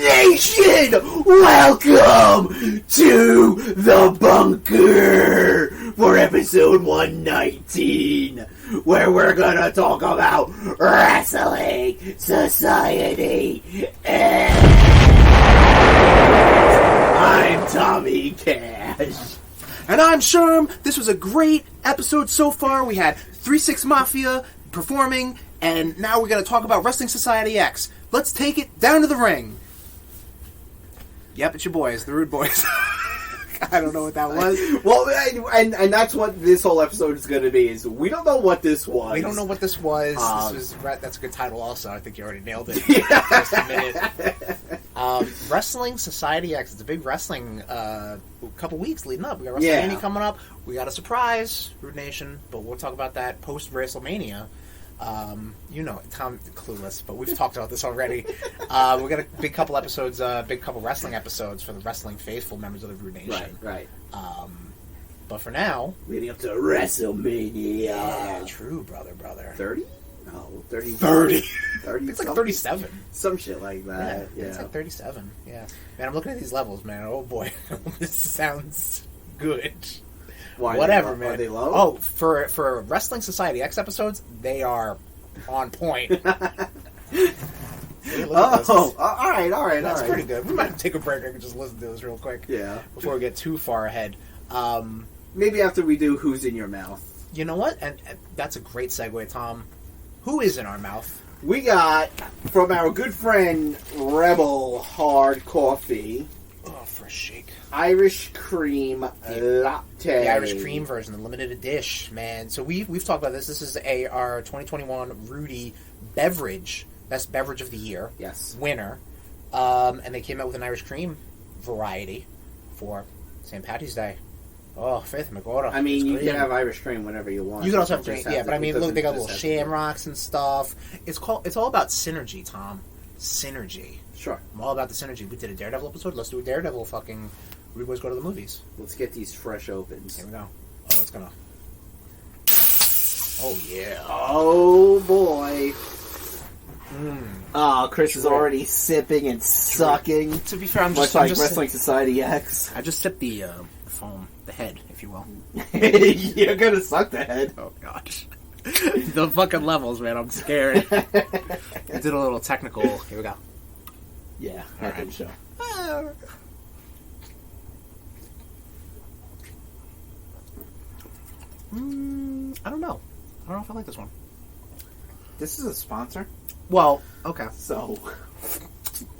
Nation! Welcome to the bunker for episode 119, where we're gonna talk about wrestling, society, and I'm Tommy Cash. And I'm Sherm. This was a great episode so far. We had 3-6 Mafia performing, and now we're going to talk about Wrestling Society X. Let's take it down to the ring. Yep, it's your boys, the RudeBoyz. I don't know what that was. Well, and that's what this whole episode is going to be, is we don't know what this was. We don't know what this was. That's a good title also. I think you already nailed it. Yeah. Just admit it. Wrestling Society X. It's a big wrestling couple weeks leading up. We got WrestleMania coming up. We got a surprise, RudeNation, but we'll talk about that post-WrestleMania. You know, Tom, clueless, but we've talked about this already. We got a big couple episodes, big couple wrestling episodes for the wrestling faithful members of the RudeNation. Right. But for now, leading up to WrestleMania. Yeah, true, brother. 30? No, 30. 30. It's like something. 37. Some shit like that. Yeah. It's like 37. Yeah. Man, I'm looking at these levels, man. Oh boy, this sounds good. Why, whatever, man. Are they low? Oh, for Wrestling Society X episodes, they are on point. All right. That's pretty good. We might have to take a break and just listen to this real quick. Yeah. Before we get too far ahead. Maybe after we do Who's in Your Mouth. You know what? And that's a great segue, Tom. Who is in our mouth? We got, from our good friend Rebel Hard Coffee... Oh, for a shake. Irish cream latte. The Irish cream version, the limited edition, man. So we've talked about this. This is our 2021 Rudy beverage, best beverage of the year. Yes. Winner. And they came out with an Irish cream variety for St. Patty's Day. Oh, Faith McGorda. I mean, you can have Irish cream whenever you want. You can also have cream, yeah. But I mean, look, they got little shamrocks and stuff. It's all about synergy, Tom. Synergy. Sure. I'm all about the synergy. We did a Daredevil episode. Let's do a Daredevil fucking RudeBoyz Go to the Movies. Let's get these fresh opens. Here we go. Oh, it's gonna... Oh, yeah. Oh, boy. Oh, Chris is already sipping and sucking. To be fair, I'm just Wrestling Society X. I just sipped the foam, the head, if you will. You're gonna suck the head. Oh, gosh. The fucking levels, man. I'm scared. I did a little technical... Here we go. Yeah, all right. Show. I don't know. I don't know if I like this one. This is a sponsor. Well, okay. So,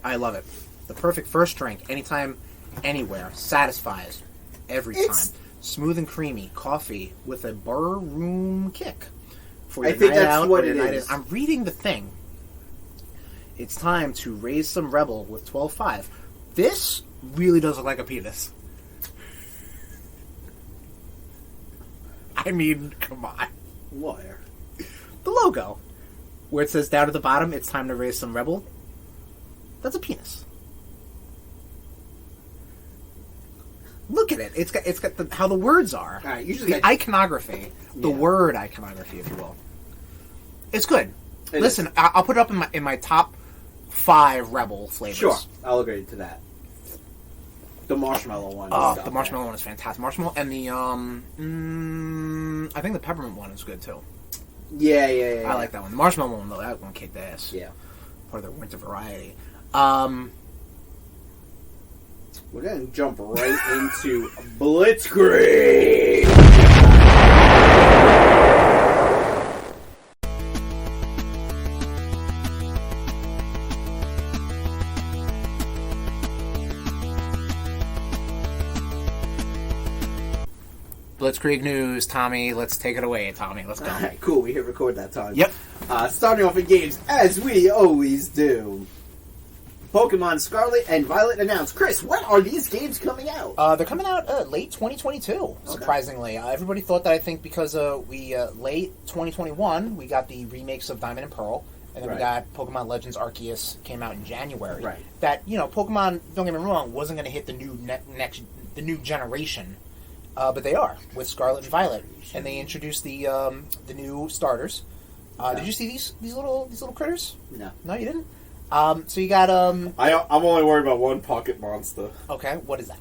I love it. The perfect first drink, anytime, anywhere. Satisfies every time. Smooth and creamy coffee with a bar room kick. For your I think night that's out what or your it night is. in. I'm reading the thing. It's time to raise some rebel with 12.5. This really does look like a penis. I mean, come on. Where? The logo. Where it says down at the bottom, it's time to raise some rebel. That's a penis. Look at it. It's got how the words are. All right, usually the iconography. The word iconography, if you will. It's good. Listen, I'll put it up in my top 5 rebel flavors. Sure, I'll agree to that. The marshmallow one. Oh, the marshmallow one is fantastic. Marshmallow and the I think the peppermint one is good too. Yeah. I like that one. The marshmallow one though, that one kicked ass. Yeah. Part of their winter variety. We're gonna jump right into Blitzkrieg. Blitzkrieg news, Tommy. Let's take it away, Tommy. Let's go. All right, cool. We hit record that time. Yep. Starting off in games, as we always do. Pokemon Scarlet and Violet announced. Chris, when are these games coming out? They're coming out late 2022, surprisingly. Everybody thought that, I think, because we late 2021, we got the remakes of Diamond and Pearl, and then we got Pokemon Legends Arceus came out in January. Right. That, Pokemon, don't get me wrong, wasn't going to hit the new generation. But they are, with Scarlet and Violet. And they introduced the new starters. Did you see these little critters? No. No, you didn't? So you got I'm only worried about one pocket monster. Okay, what is that?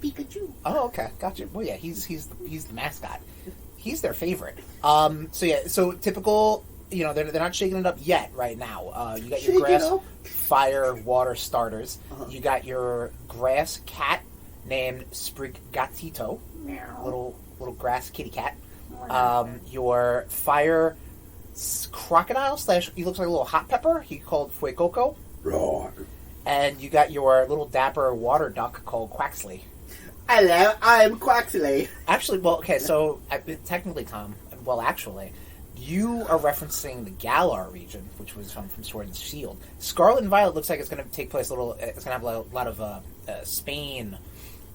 Pikachu. Oh, okay, gotcha. Well, yeah, he's the mascot. He's their favorite. So typical. You know, they're not shaking it up yet. Right now, you got your grass, fire, water starters. You got your grass cat named Sprigatito, little grass kitty cat. Your fire crocodile / he looks like a little hot pepper. He called Fuecoco. And you got your little dapper water duck called Quaxley. Hello, I'm Quaxley. Actually, well, okay, so technically, Tom, well, actually, you are referencing the Galar region, which was from Sword and Shield. Scarlet and Violet looks like it's going to take place it's going to have a lot of Spain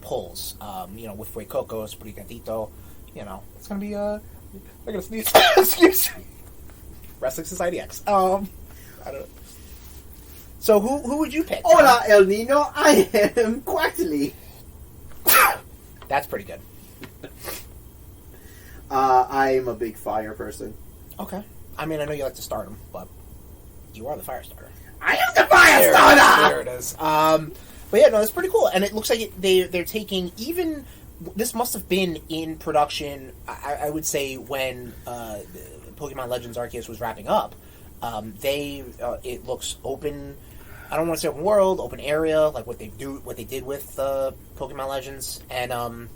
pulls, you know, with Fuecoco, Sprigatito. You know, it's going to be, I'm going to sneeze. Excuse me. Wrestling Society X. I don't know. So who would you pick? Hola, El Nino. I am Quaxley. That's pretty good. I'm a big fire person. Okay. I mean, I know you like to start them, but you are the fire starter. I am the fire starter! There it is. But yeah, no, that's pretty cool. And it looks like they're taking even... This must have been in production, I would say, when Pokemon Legends Arceus was wrapping up. It looks open... I don't want to say open world, open area, like what they did with Pokemon Legends, and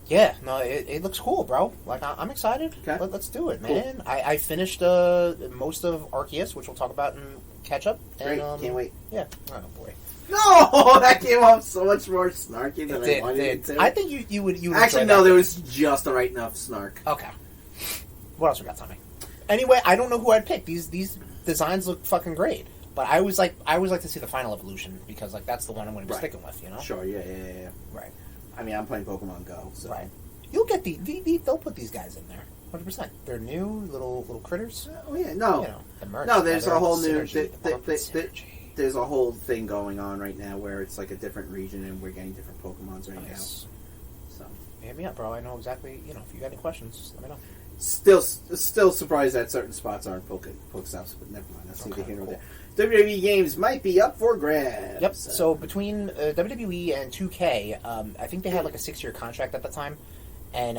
yeah, no, it looks cool, bro. Like I'm excited. Okay. Let's do it, Cool. man. I finished most of Arceus, which we'll talk about in CatchUp. Great, can't wait. Yeah. Oh boy. No, that came off so much more snarky than I wanted it to. I think you would Actually, no, there was just the right enough snark. Okay. What else we got, Tommy? Anyway, I don't know who I'd pick. These designs look fucking great. But I always like to see the final evolution because like that's the one I'm going to be sticking with, you know. Sure, yeah. Right. I mean, I'm playing Pokemon Go, so right. You'll get they'll put these guys in there, 100%. They're new little critters. Oh yeah, no, you know, the merch. No, there's a whole new. Synergy. There's a whole thing going on right now where it's like a different region and we're getting different Pokemons right now. So hit me up, bro. I know exactly. You know, if you got any questions, just let me know. Still surprised that certain spots aren't Pokestops, but never mind. That's neither here nor there. WWE games might be up for grabs. Yep. So between WWE and 2K, I think they had like a 6-year contract at the time, and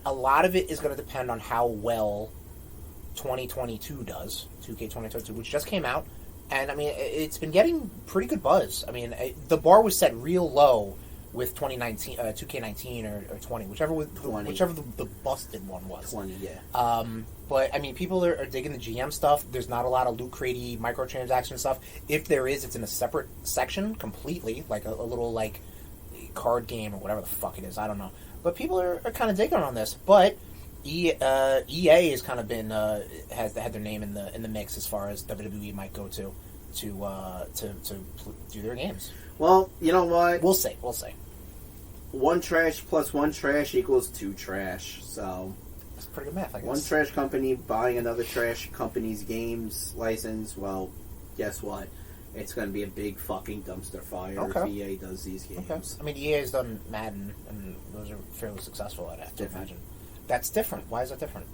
a lot of it is going to depend on how well 2022 does. 2K 2022, which just came out, and I mean it's been getting pretty good buzz. I mean the bar was set real low with 2019, 2K19 or 20, whichever the busted one was. 20, yeah. But I mean, people are digging the GM stuff. There's not a lot of loot cratey microtransaction stuff. If there is, it's in a separate section completely, like a little like card game or whatever the fuck it is. I don't know. But people are kind of digging on this. But EA has kind of been had their name in the mix as far as WWE might go to do their games. Well, you know what? We'll see. One trash plus one trash equals two trash. So that's pretty good math, I guess. One trash company buying another trash company's games license. Well, guess what? It's going to be a big fucking dumpster fire if EA does these games. Okay. I mean, EA has done Madden, and those are fairly successful at it, I have to imagine. That's different. Why is that different?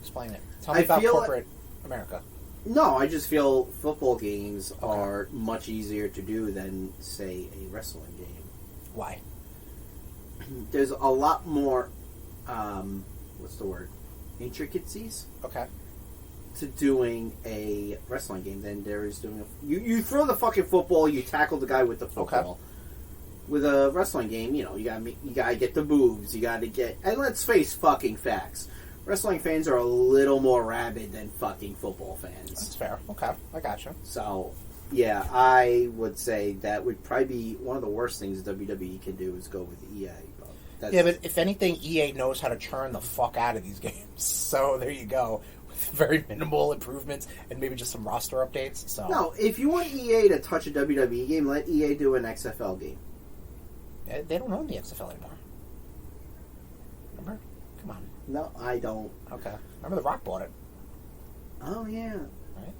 Explain it. Tell me about corporate America. No, I just feel football games are much easier to do than, say, a wrestling game. Why? There's a lot more, what's the word? Intricacies? Okay. To doing a wrestling game than there is doing a... You throw the fucking football, you tackle the guy with the football. Okay. With a wrestling game, you know, you gotta get the moves, you gotta get... And let's face fucking facts. Wrestling fans are a little more rabid than fucking football fans. That's fair. Okay, I gotcha. So, yeah, I would say that would probably be one of the worst things WWE can do is go with EA. Yeah, but if anything, EA knows how to churn the fuck out of these games. So there you go. With very minimal improvements and maybe just some roster updates. So no, if you want EA to touch a WWE game, let EA do an XFL game. They don't own the XFL anymore. Remember? Come on. No, I don't. Okay. Remember The Rock bought it. Oh, yeah. Right?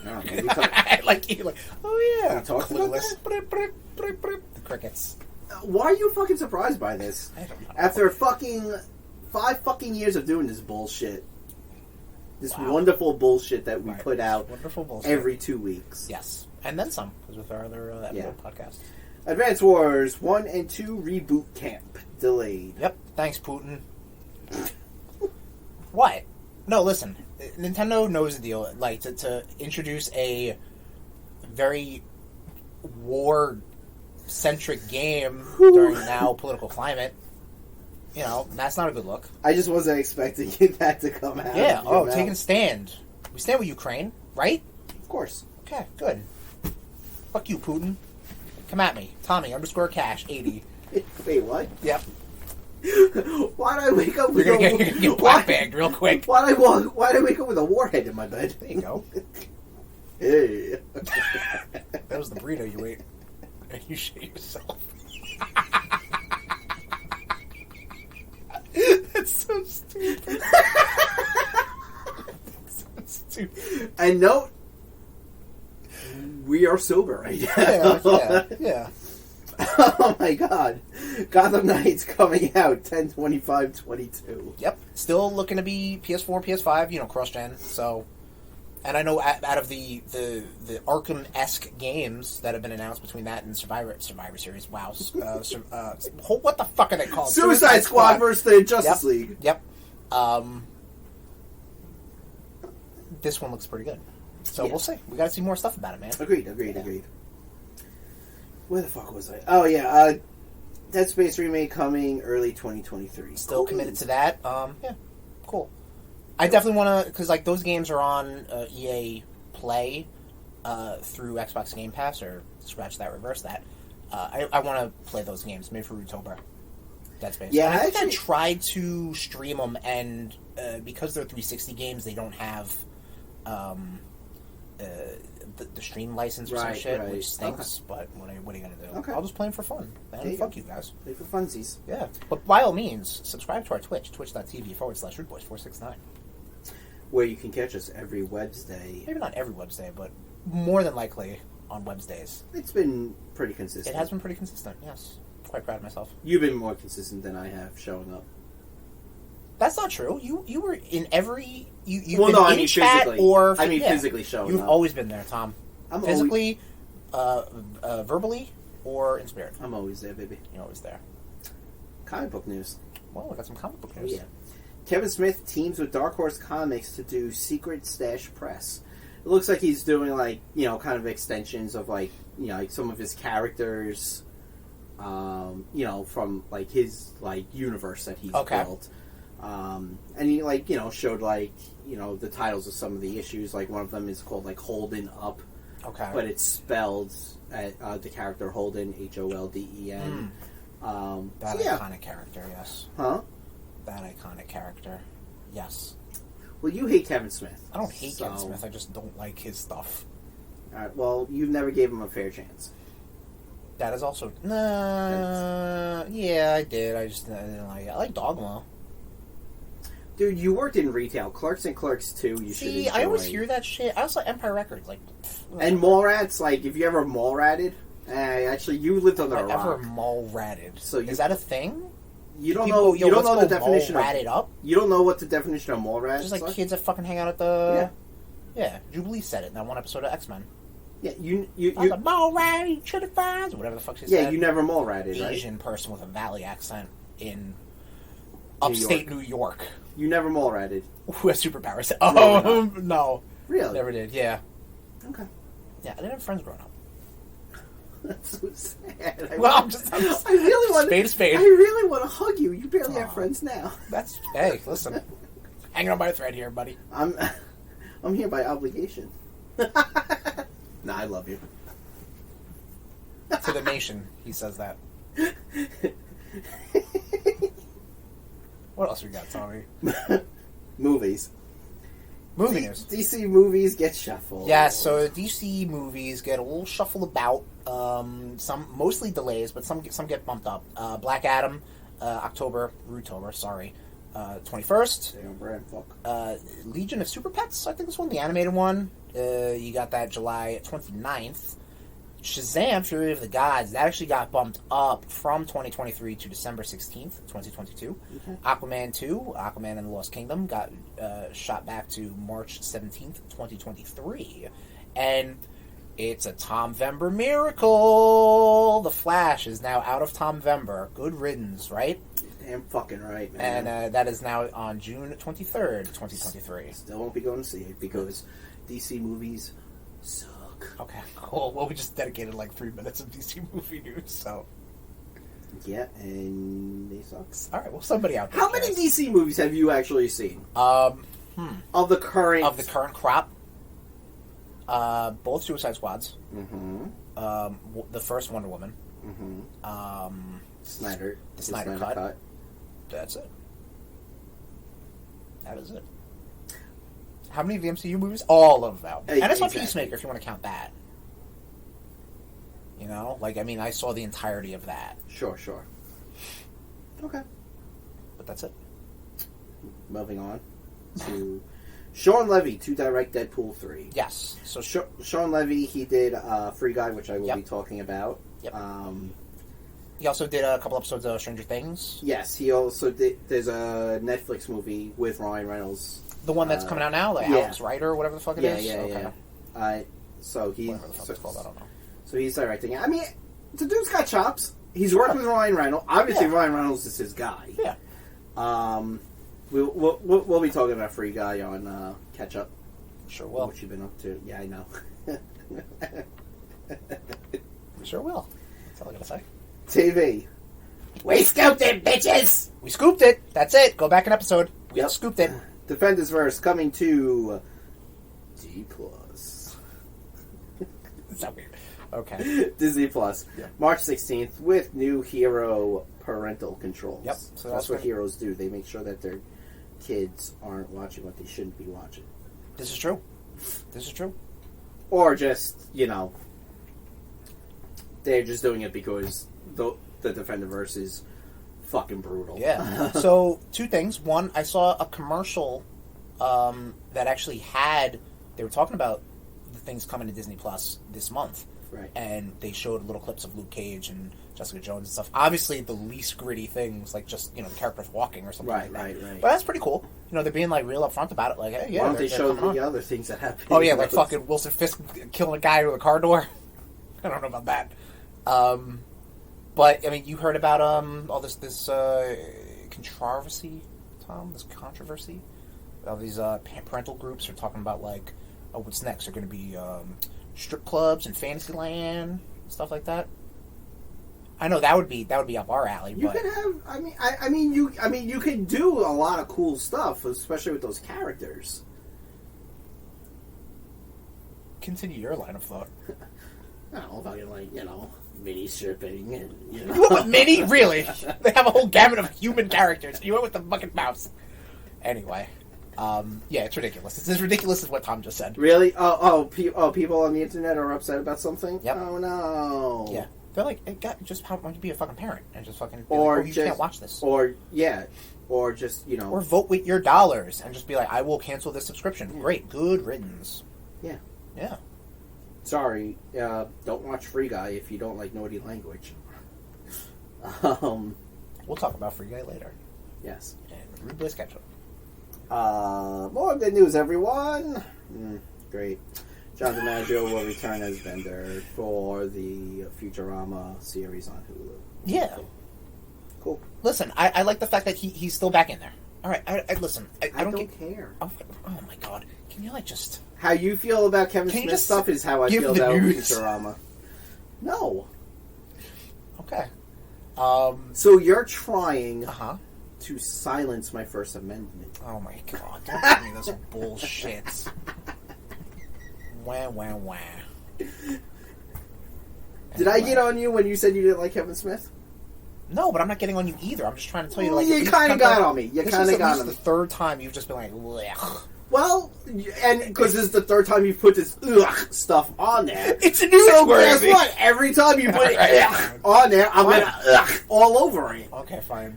No, maybe oh, yeah. Talk clueless. The crickets. Why are you fucking surprised by this? I don't know. After fucking 5 fucking years of doing this bullshit. This wonderful bullshit that we put out wonderful bullshit. every 2 weeks. Yes. And then some, because with our other episode podcast. Advance Wars 1 and 2 Reboot Camp. Delayed. Yep. Thanks, Putin. What? No, listen. Nintendo knows the deal. Like, to introduce a very war-centric game during now political climate, you know, that's not a good look. I just wasn't expecting that to come out. Yeah, taking a stand. We stand with Ukraine, right? Of course. Okay, good. Fuck you, Putin. Come at me. Tommy_cash80. Wait, what? Yep. Why'd I wake up with You're gonna get black-bagged real quick. Why'd I wake up with a warhead in my bed? There you go. Hey. That was the burrito you ate. And you shit yourself. That's so stupid. So stupid. And note, we are sober right now. Yeah. Oh my god. Gotham Knights coming out 10/25/22. Yep. Still looking to be PS4, PS5, you know, cross-gen. So, and I know out of the Arkham-esque games that have been announced between that and Survivor Series, wow. What the fuck are they called? Suicide Squad versus the Justice League. Yep. This one looks pretty good. So we'll see. We got to see more stuff about it, man. Agreed. Where the fuck was I? Oh, yeah. Dead Space remake coming early 2023. Still committed to that. Yeah, cool. I definitely want to, because like those games are on EA Play through Xbox Game Pass, or scratch that, reverse that. I want to play those games, maybe for Rootober. Dead Space. Yeah, and I think I tried to stream them, and because they're 360 games, they don't have the stream license or some shit, which stinks. But what are you going to do? Okay. I'll just play them for fun. And fuck you guys. Play for funsies. Yeah. But by all means, subscribe to our Twitch, twitch.tv/RudeBoyz469. Where you can catch us every Wednesday. Maybe not every Wednesday, but more than likely on Wednesdays. It's been pretty consistent. It has been pretty consistent, yes. Quite proud of myself. You've been more consistent than I have showing up. That's not true. You were in every... You've well, been no, in I mean chat physically. or... I mean physically showing You've up. always been there, Tom. I'm physically, verbally, or in spirit. I'm always there, baby. You're always there. Comic book news. Well, we got some comic book news. Yeah. Kevin Smith teams with Dark Horse Comics to do Secret Stash Press. It looks like he's doing, like, you know, kind of extensions of, like, you know, like some of his characters, you know, from, like, his, like, universe that he's built. And he, like, you know, showed, like, you know, the titles of some of the issues. Like, one of them is called, like, Holden Up. Okay. But it's spelled, the character Holden, Holden. That iconic character, yes. Huh? That iconic character, yes. Well, you hate Kevin Smith. I don't hate Kevin Smith, I just don't like his stuff. Alright, well, you never gave him a fair chance. That is also... yeah, I did. I just didn't like it. I like Dogma. Dude, you worked in retail. Clerks and Clerks 2, you should enjoy. I always hear that shit. I also like Empire Records. Like, and Mallrats, like, if you ever mall-ratted, actually, you lived under a rock. Ever mall-ratted. So is that a thing? You don't know. You don't know the definition of ratted up. You don't know what the definition of mall-rat is. Just like kids that fucking hang out at the. Yeah, Jubilee said it in that one episode of X-Men. Yeah, you the mall-rat, certified, whatever the fuck she said. Yeah, you never mall-ratted, right? Asian person with a valley accent in upstate New York. You never mall-ratted. Who has superpowers? Oh, no. Really? Never did, yeah. Okay. Yeah, I didn't have friends growing up. That's so sad. I really want spade. I really want to hug you. You barely have friends now. Hey, listen. Hanging on by a thread here, buddy. I'm here by obligation. Nah, I love you. To the nation, he says that. What else we got, Tommy? Movies. Movie news. DC movies get shuffled. Yeah, so DC movies get a little shuffled about. Some mostly delays, but some get bumped up. Black Adam, October 21st. Damn, Brad, fuck. Legion of Super Pets, I think this one, the animated one. You got that July 29th. Shazam! Fury of the Gods, that actually got bumped up from 2023 to December 16th, 2022. Okay. Aquaman 2, Aquaman and the Lost Kingdom, got shot back to March 17th, 2023. And it's a Tomvember miracle! The Flash is now out of Tomvember. Good riddance, right? Damn fucking right, man. And that is now on June 23rd, 2023. Still won't be going to see it because DC movies suck. Okay, cool. Well, we just dedicated like 3 minutes of DC movie news, so... Yeah, and they suck. All right, well, somebody out there How many cares. DC movies have you actually seen? Of the current... Of the current crop, both Suicide Squads. Mm-hmm. The first Wonder Woman. Mm-hmm. Snyder. The Snyder Cut. That's it. That is it. How many of the MCU movies? All of them. And it's not Peacemaker, if you want to count that. You know? Like, I mean, I saw the entirety of that. Sure. Okay. But that's it. Moving on to Sean Levy to direct Deadpool 3. Yes. So Sean Levy, he did Free Guy, which I will Yep. be talking about. Yep. He also did a couple episodes of Stranger Things. Yes, he also did. There's a Netflix movie with Ryan Reynolds. The one that's coming out now, like yeah. Alex Rider or whatever the fuck it is? Yeah. So he... Whatever the fuck it's called, I don't know. So he's directing it. I mean, the dude's got chops. He's worked with Ryan Reynolds. Obviously, Yeah. Ryan Reynolds is his guy. Yeah. We'll be talking about Free Guy on CatchUp. Sure will. What you've been up to. Yeah, I know. Sure will. That's all I gotta say. TV. We scooped it, bitches! We scooped it. That's it. Go back an episode. We scooped it. Defenders Verse coming to D+. Is that weird? Okay. Disney Plus. Yeah. March 16th with new hero parental controls. Yep. So that's what heroes do. They make sure that their kids aren't watching what they shouldn't be watching. This is true. This is true. Or just, they're just doing it because the Defenderverse is fucking brutal. Yeah. So, 2 things. One, I saw a commercial that actually had... They were talking about the things coming to Disney Plus this month. Right. And they showed little clips of Luke Cage and Jessica Jones and stuff. Obviously, the least gritty things, like just, the characters walking or something like that. Right. But that's pretty cool. They're being, real upfront about it. Like, hey, yeah, Why don't they show coming the on. other things that happen? Oh, yeah, like fucking Wilson Fisk killing a guy with a car door. I don't know about that. But, I mean, you heard about all this controversy, Tom? This controversy? All these parental groups are talking about, what's next? They're going to be strip clubs and Fantasyland, stuff like that. I know that would be up our alley. You but could have. You could do a lot of cool stuff, especially with those characters. continue your line of thought. I don't know, fucking mini stripping and You went with Minnie? Really? They have a whole gamut of human characters. You went with the fucking mouse. Anyway. Yeah, it's ridiculous. It's as ridiculous as what Tom just said. Really? People on the internet are upset about something? Yep. Oh no. Yeah. They're like, hey, God, just want to be a fucking parent and just fucking be Or like, oh, you just, can't watch this. Or just, Or vote with your dollars and just be like, I will cancel this subscription. Yeah. Great. Good riddance. Yeah. Yeah. Sorry, don't watch Free Guy if you don't like naughty language. We'll talk about Free Guy later. Yes. And RudeBoyz CatchUp. More good news, everyone. Great. John DiMaggio will return as Bender for the Futurama series on Hulu. Yeah. Cool. Listen, I like the fact that he's still back in there. All right, listen. I don't care. Oh my God. Can you just... How you feel about Kevin Can you Smith just stuff is how I give feel the about news? Futurama. No. Okay. So you're trying Uh-huh. to silence my First Amendment. Oh my God. Don't give me this bullshit. Wah, wah, wah. Did I get on you when you said you didn't like Kevin Smith? No, but I'm not getting on you either. I'm just trying to tell you, like... You kind of got on me. You This kind is of at got least on me. the third time you've just been like, blech. Well, and because this is the third time you've put this stuff on there. It's a So guess what? Every time you put it on there, I'm gonna all over it. Okay, fine.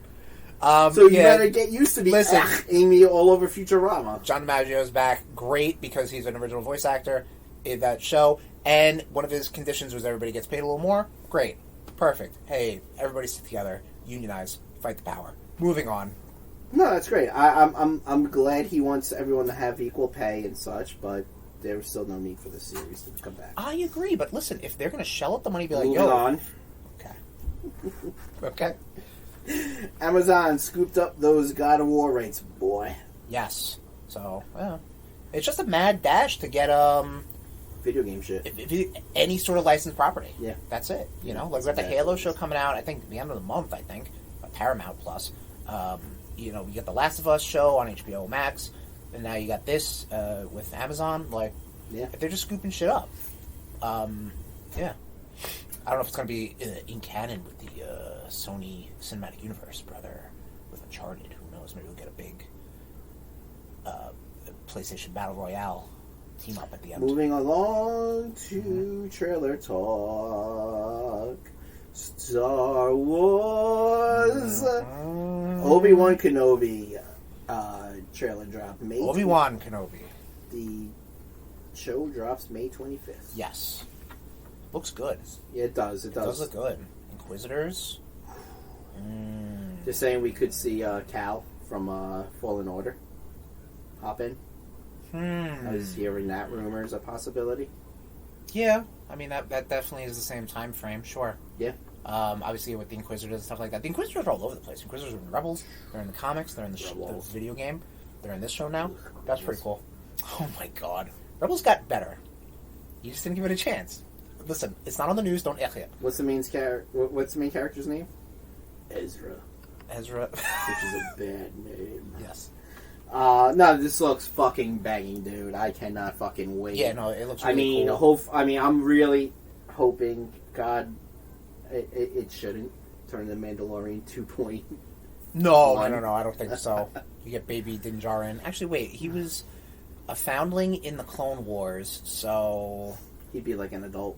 So you better get used to the Amy all over Futurama. John DiMaggio is back. Great, because he's an original voice actor in that show. And one of his conditions was everybody gets paid a little more. Great. Perfect. Hey, everybody stick together. Unionize. Fight the power. Moving on. No, that's great. I'm glad he wants everyone to have equal pay and such, but there's still no need for the series to come back. I agree, but listen, if they're going to shell out the money, be like, Moving yo. on. Okay. Amazon scooped up those God of War rights, boy. Yes. So, yeah. It's just a mad dash to get, Video game shit. any sort of licensed property. Yeah. That's it. You know, like we got the Halo show coming out, I think, at the end of the month, I think. Paramount Plus. You know, you got the Last of Us show on HBO Max, and now you got this with Amazon. Like, yeah, they're just scooping shit up. Yeah. I don't know if it's going to be in canon with the Sony Cinematic Universe, brother, with Uncharted. Who knows? Maybe we'll get a big PlayStation Battle Royale team up at the end. Moving along to trailer talk. Star Wars. Obi-Wan Kenobi trailer drop. Obi-Wan Kenobi. The show drops May 25th. Yes. Looks good. Yeah, it does. It does. It does look good. Inquisitors. Just saying we could see Cal from Fallen Order hop in. I was hearing that rumor is a possibility. Yeah. I mean, that definitely is the same time frame. Sure. Yeah. Obviously, with the Inquisitors and stuff like that. The Inquisitors are all over the place. Inquisitors are in Rebels. They're in the comics. They're in the video game. They're in this show now. That's pretty cool. Oh my god. Rebels got better. You just didn't give it a chance. Listen, it's not on the news. Don't it. What's the main character's name? Ezra. Which is a bad name. Yes. No, this looks fucking banging, dude. I cannot fucking wait. Yeah, no, it looks really cool. I'm really hoping, God, it shouldn't turn the Mandalorian 2.0. No, I don't think so. You get Baby Din Djarin. Actually, wait, he was a foundling in the Clone Wars, so... He'd be like an adult.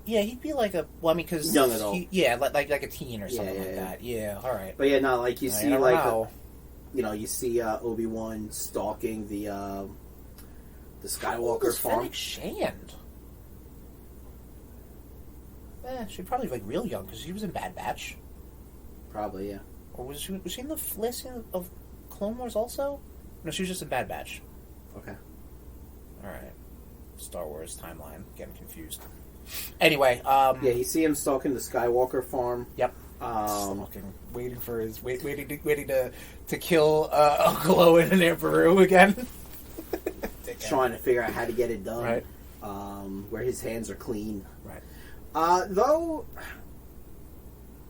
Yeah, he'd be like a... Well, I mean, because... Young adult. Like a teen or something like that. Yeah, alright. But yeah, no, like you see, you see Obi-Wan stalking the Skywalker farm. Fennec Shand? She's probably like real young because she was in Bad Batch. Probably, yeah. Or was she in the last season of Clone Wars also? No, she was just in Bad Batch. Okay. Alright. Star Wars timeline. Getting confused. Anyway, yeah, you see him stalking the Skywalker farm. Yep. Stalking, waiting for his waiting to kill Uncle Owen and Aunt Beru again. Trying to figure out how to get it done. Right. Where his hands are clean. Right. Though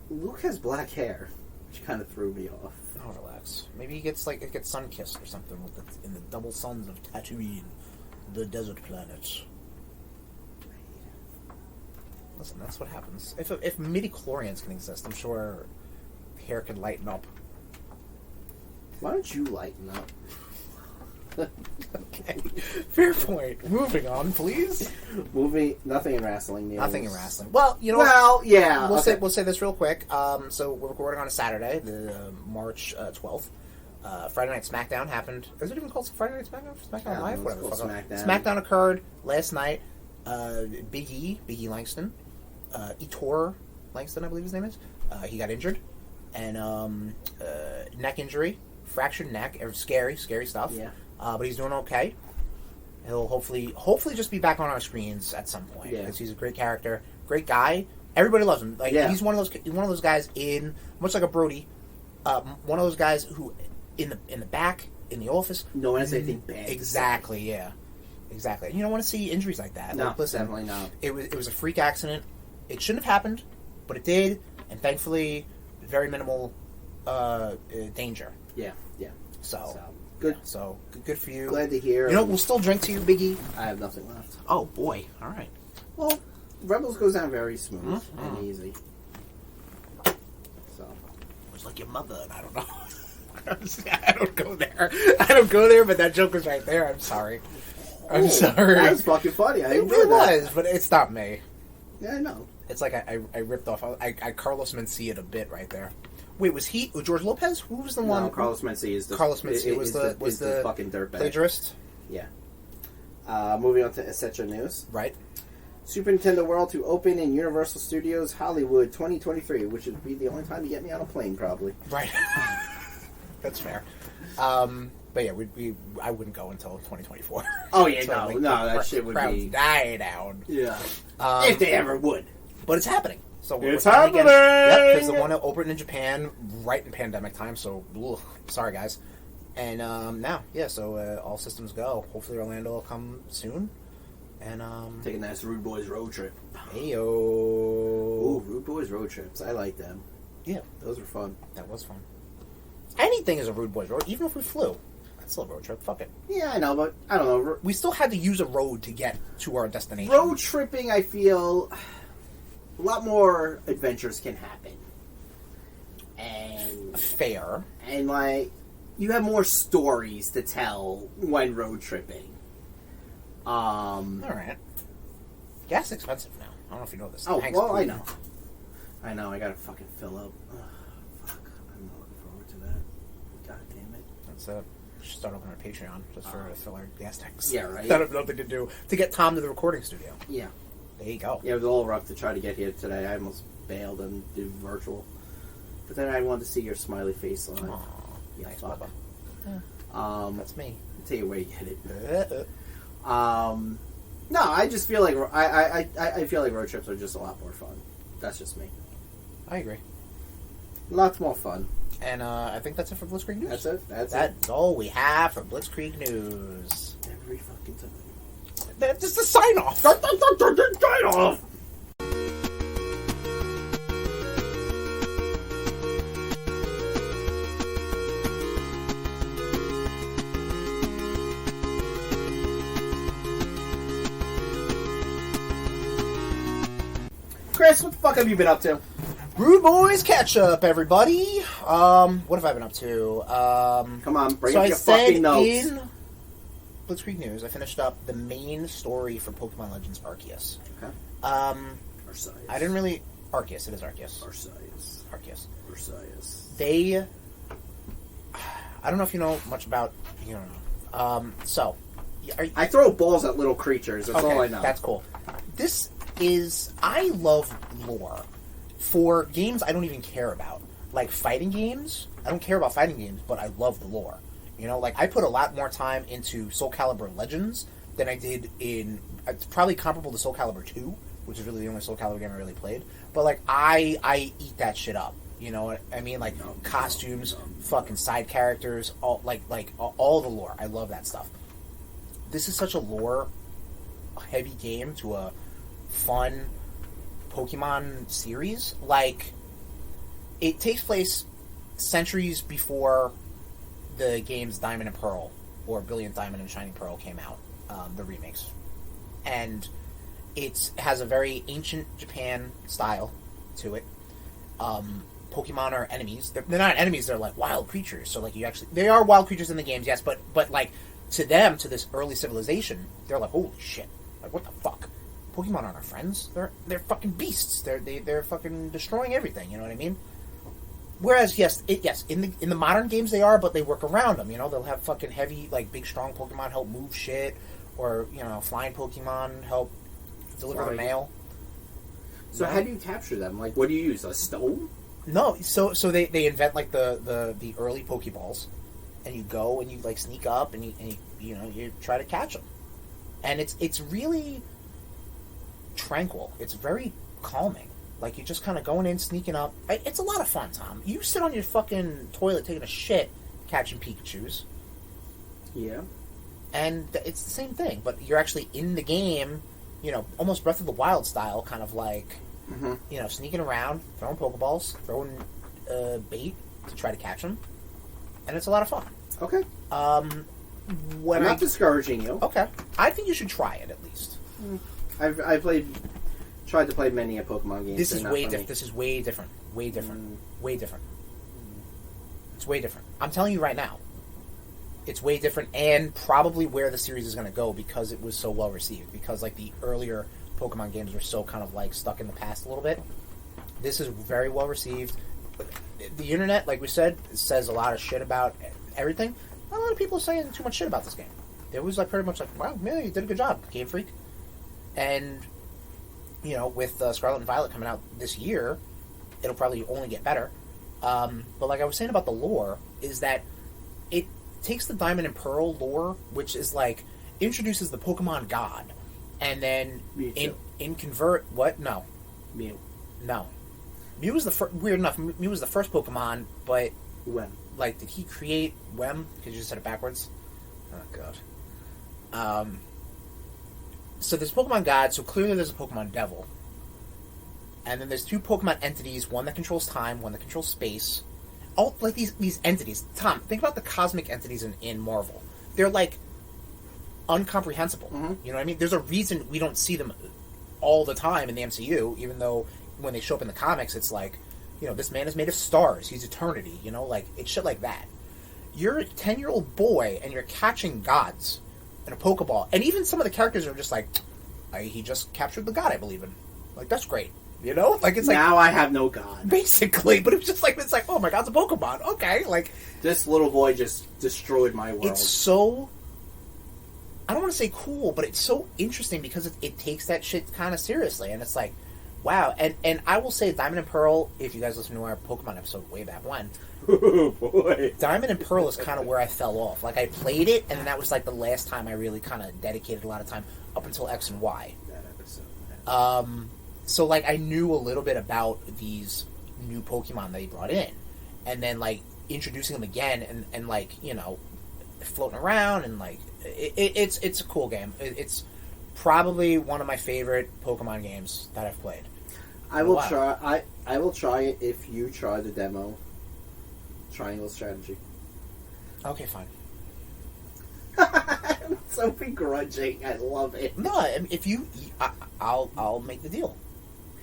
Luke has black hair, which kind of threw me off. Oh, relax. Maybe he gets sun kissed or something in the double suns of Tatooine, the desert planet. Listen, that's what happens. If midi-chlorians can exist, I'm sure hair could lighten up. Why don't you lighten up? Okay. Fair point. Moving on, please. Nothing in wrestling news. Nothing in wrestling. Well, you know. Well, yeah. We'll say this real quick. So we're recording on a Saturday, the March 12th. Friday Night SmackDown happened. Is it even called Friday Night SmackDown? SmackDown Live? Whatever. SmackDown occurred last night. Big E Langston, Ettore Langston, I believe his name is. He got injured, and neck injury, fractured neck. Scary stuff. Yeah. But he's doing okay. He'll hopefully just be back on our screens at some point because he's a great character, great guy. Everybody loves him. He's one of those guys much like a Brody, one of those guys who in the back in the office. No one has anything bad. Exactly. Yeah. Exactly. You don't want to see injuries like that. No, listen, definitely not. It was a freak accident. It shouldn't have happened, but it did, and thankfully, very minimal danger. Yeah. So good. Yeah, so good for you. Glad to hear. You know, we'll still drink to you, Biggie. I have nothing left. Oh boy! All right. Well, Rebels goes down very smooth and easy. So it was like your mother, and I don't know. I don't go there. But that joke was right there. I'm sorry. I'm sorry. That was fucking funny. It was, but it's not me. Yeah, I know. It's like I ripped off. I Carlos Mencia a bit right there. Wait, was he George Lopez? Who was the one? No, Carlos Mencia is the Carlos Mencia was the fucking dirtbag plagiarist. Yeah. Moving on to Essential News. Right. Super Nintendo World to open in Universal Studios Hollywood 2023, which would be the only time you get me on a plane, probably. Right. That's fair. But yeah, I wouldn't go until 2024. Oh yeah, So, no, that shit would crowds be die down. Yeah, if they ever would. But it's happening. So It's we're happening! Yep, because the one opened in Japan right in pandemic time. So sorry guys. And now, yeah. So all systems go. Hopefully Orlando will come soon. And Take a nice RudeBoyz road trip. Heyo. Ooh, RudeBoyz road trips. I like them. Yeah, those were fun. that was fun. Anything is a RudeBoyz road, even if we flew. That's still a road trip. Fuck it. Yeah, I know, but I don't know. We still had to use a road to get to our destination. Road tripping, I feel, a lot more adventures can happen, and Fair. like you have more stories to tell when road tripping. All right. Gas is expensive now. I don't know if you know this. Oh, Thanks, well, I Putin. know. I know, I gotta fucking fill up. Ugh, fuck, I'm not looking forward to that. God damn it. That's we should start opening our Patreon just for fill our gas tanks. Yeah, right. That have nothing to do to get Tom to the recording studio. Yeah. There you go. Yeah, it was a little rough to try to get here today. I almost bailed and did virtual. But then I wanted to see your smiley face live. Aw, Yeah, thanks, fuck. Bubba. That's me. I'll tell you where you get it. No, I just feel like I feel like road trips are just a lot more fun. That's just me. I agree. Lots more fun. And I think that's it for Blitzkrieg News. That's it. That's all we have for Blitzkrieg News. Every fucking time. That's just a sign off. Sign off. Chris, what the fuck have you been up to? RudeBoyz CatchUp, everybody. What have I been up to? Come on, bring so up I your said fucking notes. in Blitzkrieg News, I finished up the main story for Pokemon Legends Arceus. Okay. Arceus. I didn't really... Arceus, it is Arceus. Arceus. Arceus. Arceus. They... I don't know if you know much about... You don't know. So... I throw balls at little creatures. That's all I know. That's cool. This is... I love lore for games I don't even care about. Like fighting games, I don't care about fighting games, but I love the lore. You know, like I put a lot more time into Soul Calibur Legends than I did in... It's probably comparable to Soul Calibur 2, which is really the only Soul Calibur game I really played. But like, I eat that shit up. You know what I mean? Like costumes, fucking side characters, all all the lore. I love that stuff. This is such a lore-heavy game to a fun Pokemon series. Like, it takes place centuries before the games Diamond and Pearl, or Brilliant Diamond and Shining Pearl came out, the remakes. And it has a very ancient Japan style to it. Pokemon are enemies. They're not enemies, they're like wild creatures. So, like, they are wild creatures in the games, yes, but like, to them, to this early civilization, they're like, holy shit. Like, what the fuck? Pokemon aren't our friends. They're fucking beasts. They're fucking destroying everything, you know what I mean? Whereas, yes, in the modern games they are, but they work around them, you know? They'll have fucking heavy, like, big, strong Pokemon help move shit, or, you know, flying Pokemon help deliver the mail. So how do you capture them? Like, what do you use? A stone? No, so they invent, like, the early Pokeballs, and you go and you, like, sneak up and you try to catch them. And it's really tranquil. It's very calming. Like, you're just kind of going in, sneaking up. It's a lot of fun, Tom. You sit on your fucking toilet taking a shit, catching Pikachus. Yeah. And it's the same thing, but you're actually in the game, you know, almost Breath of the Wild style, kind of like, you know, sneaking around, throwing Pokeballs, throwing bait to try to catch them. And it's a lot of fun. Okay. I'm not discouraging you. Okay. I think you should try it, at least. I've tried to play many a Pokemon game. This is way different. This is way different. Way different. Way different. It's way different. I'm telling you right now. It's way different, and probably where the series is going to go because it was so well received. Because like the earlier Pokemon games were so kind of like stuck in the past a little bit. This is very well received. The internet, like we said, says a lot of shit about everything. Not a lot of people are saying too much shit about this game. They was like pretty much like, wow, man, you did a good job, Game Freak. And you know, with Scarlet and Violet coming out this year, it'll probably only get better. But like I was saying about the lore, is that it takes the Diamond and Pearl lore, which is like introduces the Pokemon God, and then in convert what? No, Mew. No, Mew was the first. Weird enough, Mew was the first Pokemon, but When? Like, did he create Wem? Because you just said it backwards. Oh god. So there's Pokemon God, so clearly there's a Pokemon Devil. And then there's two Pokemon entities, one that controls time, one that controls space. All, like, these entities. Tom, think about the cosmic entities in Marvel. They're, like, incomprehensible. Mm-hmm. You know what I mean? There's a reason we don't see them all the time in the MCU, even though when they show up in the comics, it's like, you know, this man is made of stars. He's eternity. You know, like, it's shit like that. You're a 10-year-old boy, and you're catching gods in a Pokeball. And even some of the characters are just like, he just captured the god I believe in. Like, that's great. You know? Like, it's like... Now I have no god. Basically. But it was just like, it's like, oh, my god's a Pokemon. Okay. Like... This little boy just destroyed my world. It's so... I don't want to say cool, but it's so interesting because it takes that shit kind of seriously. And it's like, wow. And I will say Diamond and Pearl, if you guys listen to our Pokemon episode way back when... Oh, boy. Diamond and Pearl is kind of where I fell off. Like, I played it, and then that was, like, the last time I really kind of dedicated a lot of time up until X and Y. That episode. So, like, I knew a little bit about these new Pokemon that he brought in. And then, like, introducing them again and like, you know, floating around and, like, it's a cool game. It's probably one of my favorite Pokemon games that I've played. I will try. I will try it if you try the demo. Triangle strategy. Okay, fine. I'm so begrudging. I love it. No, if you, I'll make the deal.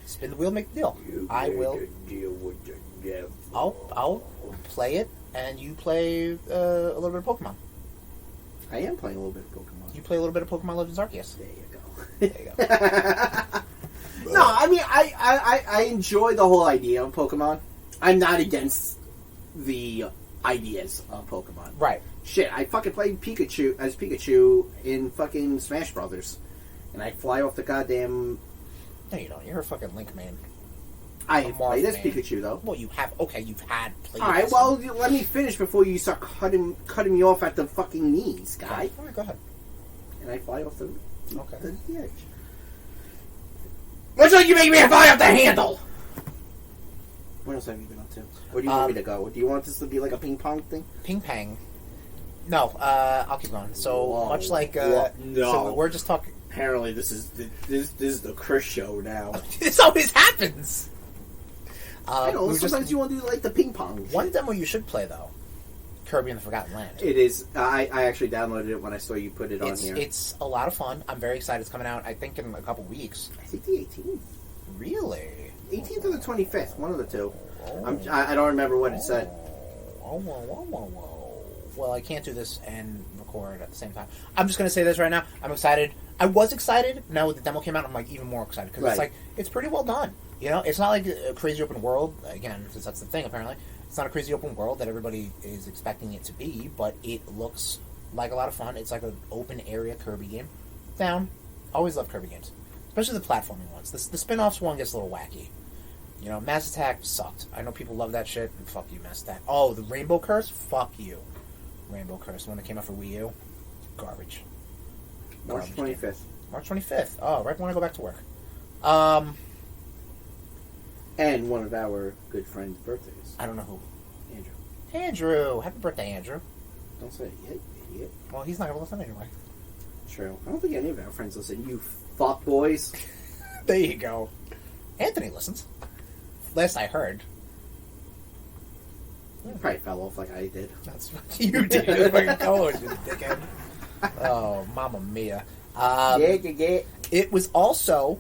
Spin the wheel, make the deal. I will deal with the devil. I'll play it, and you play a little bit of Pokemon. I am playing a little bit of Pokemon. You play a little bit of Pokemon Legends Arceus. There you go. There you go. No, I mean, I enjoy the whole idea of Pokemon. I'm not against the ideas of Pokemon. Right. Shit, I fucking played Pikachu in fucking Smash Brothers. And I fly off the goddamn... No, you don't. You're a fucking Link man. I have played as Pikachu, though. Well, you have... Okay, you've had played Alright, as well, let me finish before you start cutting me off at the fucking knees, guy. Alright, go ahead. And I fly off the edge. Much like you make me fly off the handle! What else have you been up to? Where do you want me to go? Do you want this to be like a ping pong thing? Ping pong. No, I'll keep going. So, Whoa. much like... No. So we're just talking... Apparently, this is the Chris show now. This always happens! I know, sometimes you want to do like the ping pong. One demo you should play, though. Kirby and the Forgotten Land. It is. I actually downloaded it when I saw you put it on here. It's a lot of fun. I'm very excited. It's coming out, I think, in a couple weeks. I think the 18th. Really? 18th or the 25th. One of the two. I don't remember what it said. Well, I can't do this and record at the same time. I'm just going to say this right now. I'm excited. I was excited. Now with the demo came out, I'm like even more excited. Because it's like, it's pretty well done. You know, it's not like a crazy open world. Again, because that's the thing, apparently. It's not a crazy open world that everybody is expecting it to be, but it looks like a lot of fun. It's like an open area Kirby game. Down. Always love Kirby games. Especially the platforming ones. The spin-offs one gets a little wacky. You know, Mass Attack sucked. I know people love that shit, and fuck you, Mass Attack. Oh, the Rainbow Curse? Fuck you. Rainbow Curse, the one that came out for Wii U. Garbage. March 25th. March 25th. Oh, right when I go back to work. And one of our good friends' birthdays. I don't know who. Andrew. Andrew! Happy birthday, Andrew. Don't say it yet, idiot. Well, he's not going to listen anyway. True. I don't think any of our friends listen. You fuck boys. There you go. Anthony listens. Last I heard. You probably fell off like I did. That's what you did. You fucking college, you dickhead. Oh, mamma mia. It was also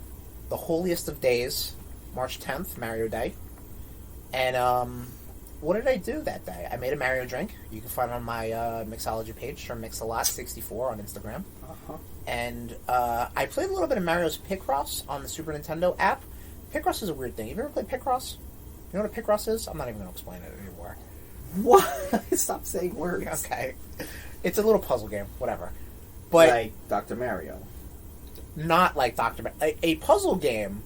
the holiest of days, March 10th, Mario Day. And, what did I do that day? I made a Mario drink. You can find it on my mixology page, or Mixalot64 on Instagram. Uh-huh. And I played a little bit of Mario's Picross on the Super Nintendo app. Picross is a weird thing. Have you ever played Picross? You know what a Picross is? I'm not even going to explain it anymore. What? Stop saying words. Okay. It's a little puzzle game, whatever. But like Dr. Mario. Not like Dr. Mario. A puzzle game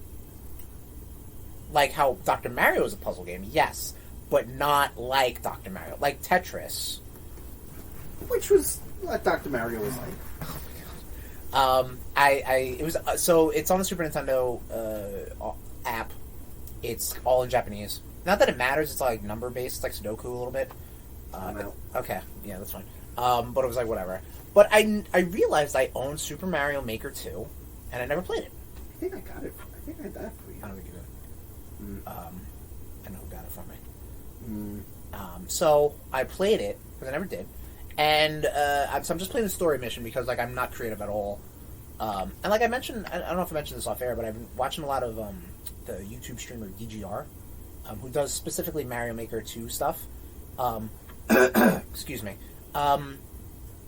like how Dr. Mario is a puzzle game, yes, but not like Dr. Mario, like Tetris. Which was what Dr. Mario was like. It was so it's on the Super Nintendo app. It's all in Japanese. Not that it matters. It's like number based. It's like Sudoku a little bit. Okay, yeah, that's fine. But it was like whatever. But I realized I owned Super Mario Maker 2, and I never played it. I think I got it. I think I got it for you. I don't think you did. I know who got it for me. So I played it because I never did, and so I'm just playing the story mission because like I'm not creative at all. And like I mentioned, I don't know if I mentioned this off air, but I've been watching a lot of the YouTube streamer DGR, who does specifically Mario Maker 2 stuff. Excuse me.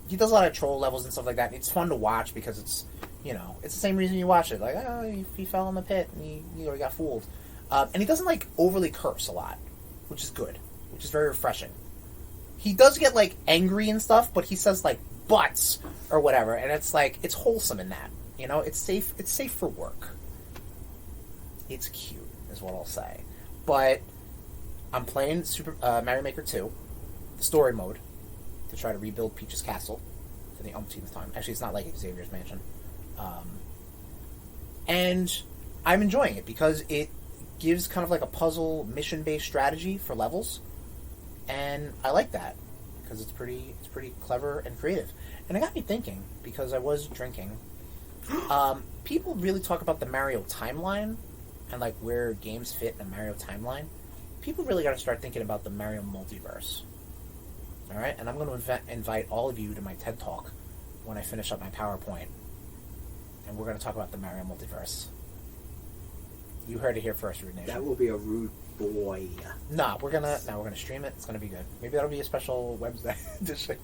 He does a lot of troll levels and stuff like that. It's fun to watch because it's, you know, it's the same reason you watch it. Like, oh, he fell in the pit and he got fooled. And he doesn't like overly curse a lot, which is good, which is very refreshing. He does get like angry and stuff, but he says like butts or whatever, and it's like it's wholesome in that. You know, it's safe. It's safe for work. It's cute, is what I'll say. But I'm playing Super Mario Maker 2, the story mode, to try to rebuild Peach's castle for the umpteenth time. Actually, it's not like Xavier's mansion. And I'm enjoying it because it gives kind of like a puzzle mission-based strategy for levels, and I like that because it's pretty clever and creative. And it got me thinking because I was drinking. People really talk about the Mario timeline and like where games fit in a Mario timeline. People really got to start thinking about the Mario multiverse. All right, and I'm going to invite all of you to my TED Talk when I finish up my PowerPoint, and we're going to talk about the Mario multiverse. You heard it here first, RudeNation. That will be a rude boy. Nah, we're gonna stream it. It's gonna be good. Maybe that'll be a special Wednesday edition.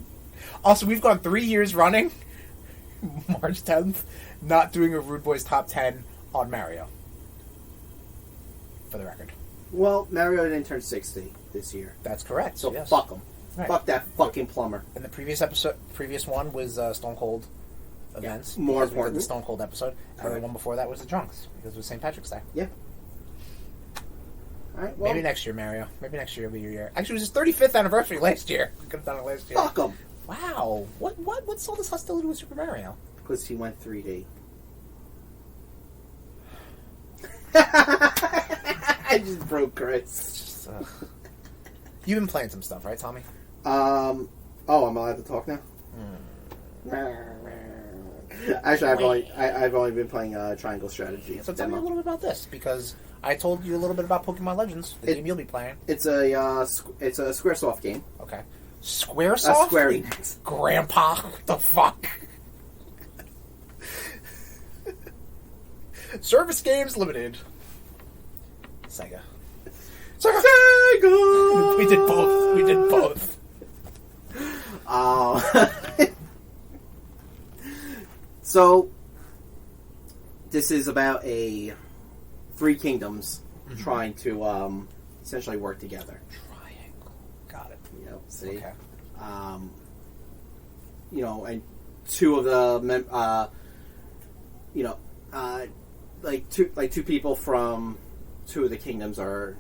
Also, we've gone 3 years running, March 10th, not doing a RudeBoyz top 10 on Mario. For the record. Well, Mario didn't turn 60 this year. That's correct. So yes. fuck him. Right. Fuck that fucking plumber. And the previous one was Stone Cold events. Yeah, more important. important. The Stone Cold episode. And the one before that was the Drunks, because it was St. Patrick's Day. Yeah. All right, well, maybe next year, Mario. Maybe next year will be your year. Actually, it was his 35th anniversary last year. We could have done it last year. Fuck him. Wow. What's all this hostility with Super Mario? Because he went 3D. I just broke Chris. You've been playing some stuff, right, Tommy? Oh, I'm allowed to talk now? Actually, I've only been playing Triangle Strategy. So tell me a little bit about this, because I told you a little bit about Pokemon Legends, the game you'll be playing. It's a SquareSoft game. Okay. SquareSoft? Square Enix. Grandpa, what the fuck? Service Games Limited. Sega. Sega! We did both. So, this is about three kingdoms trying to essentially work together. Triangle. Got it. Yep. See. Okay. And two of the two people from two of the kingdoms they're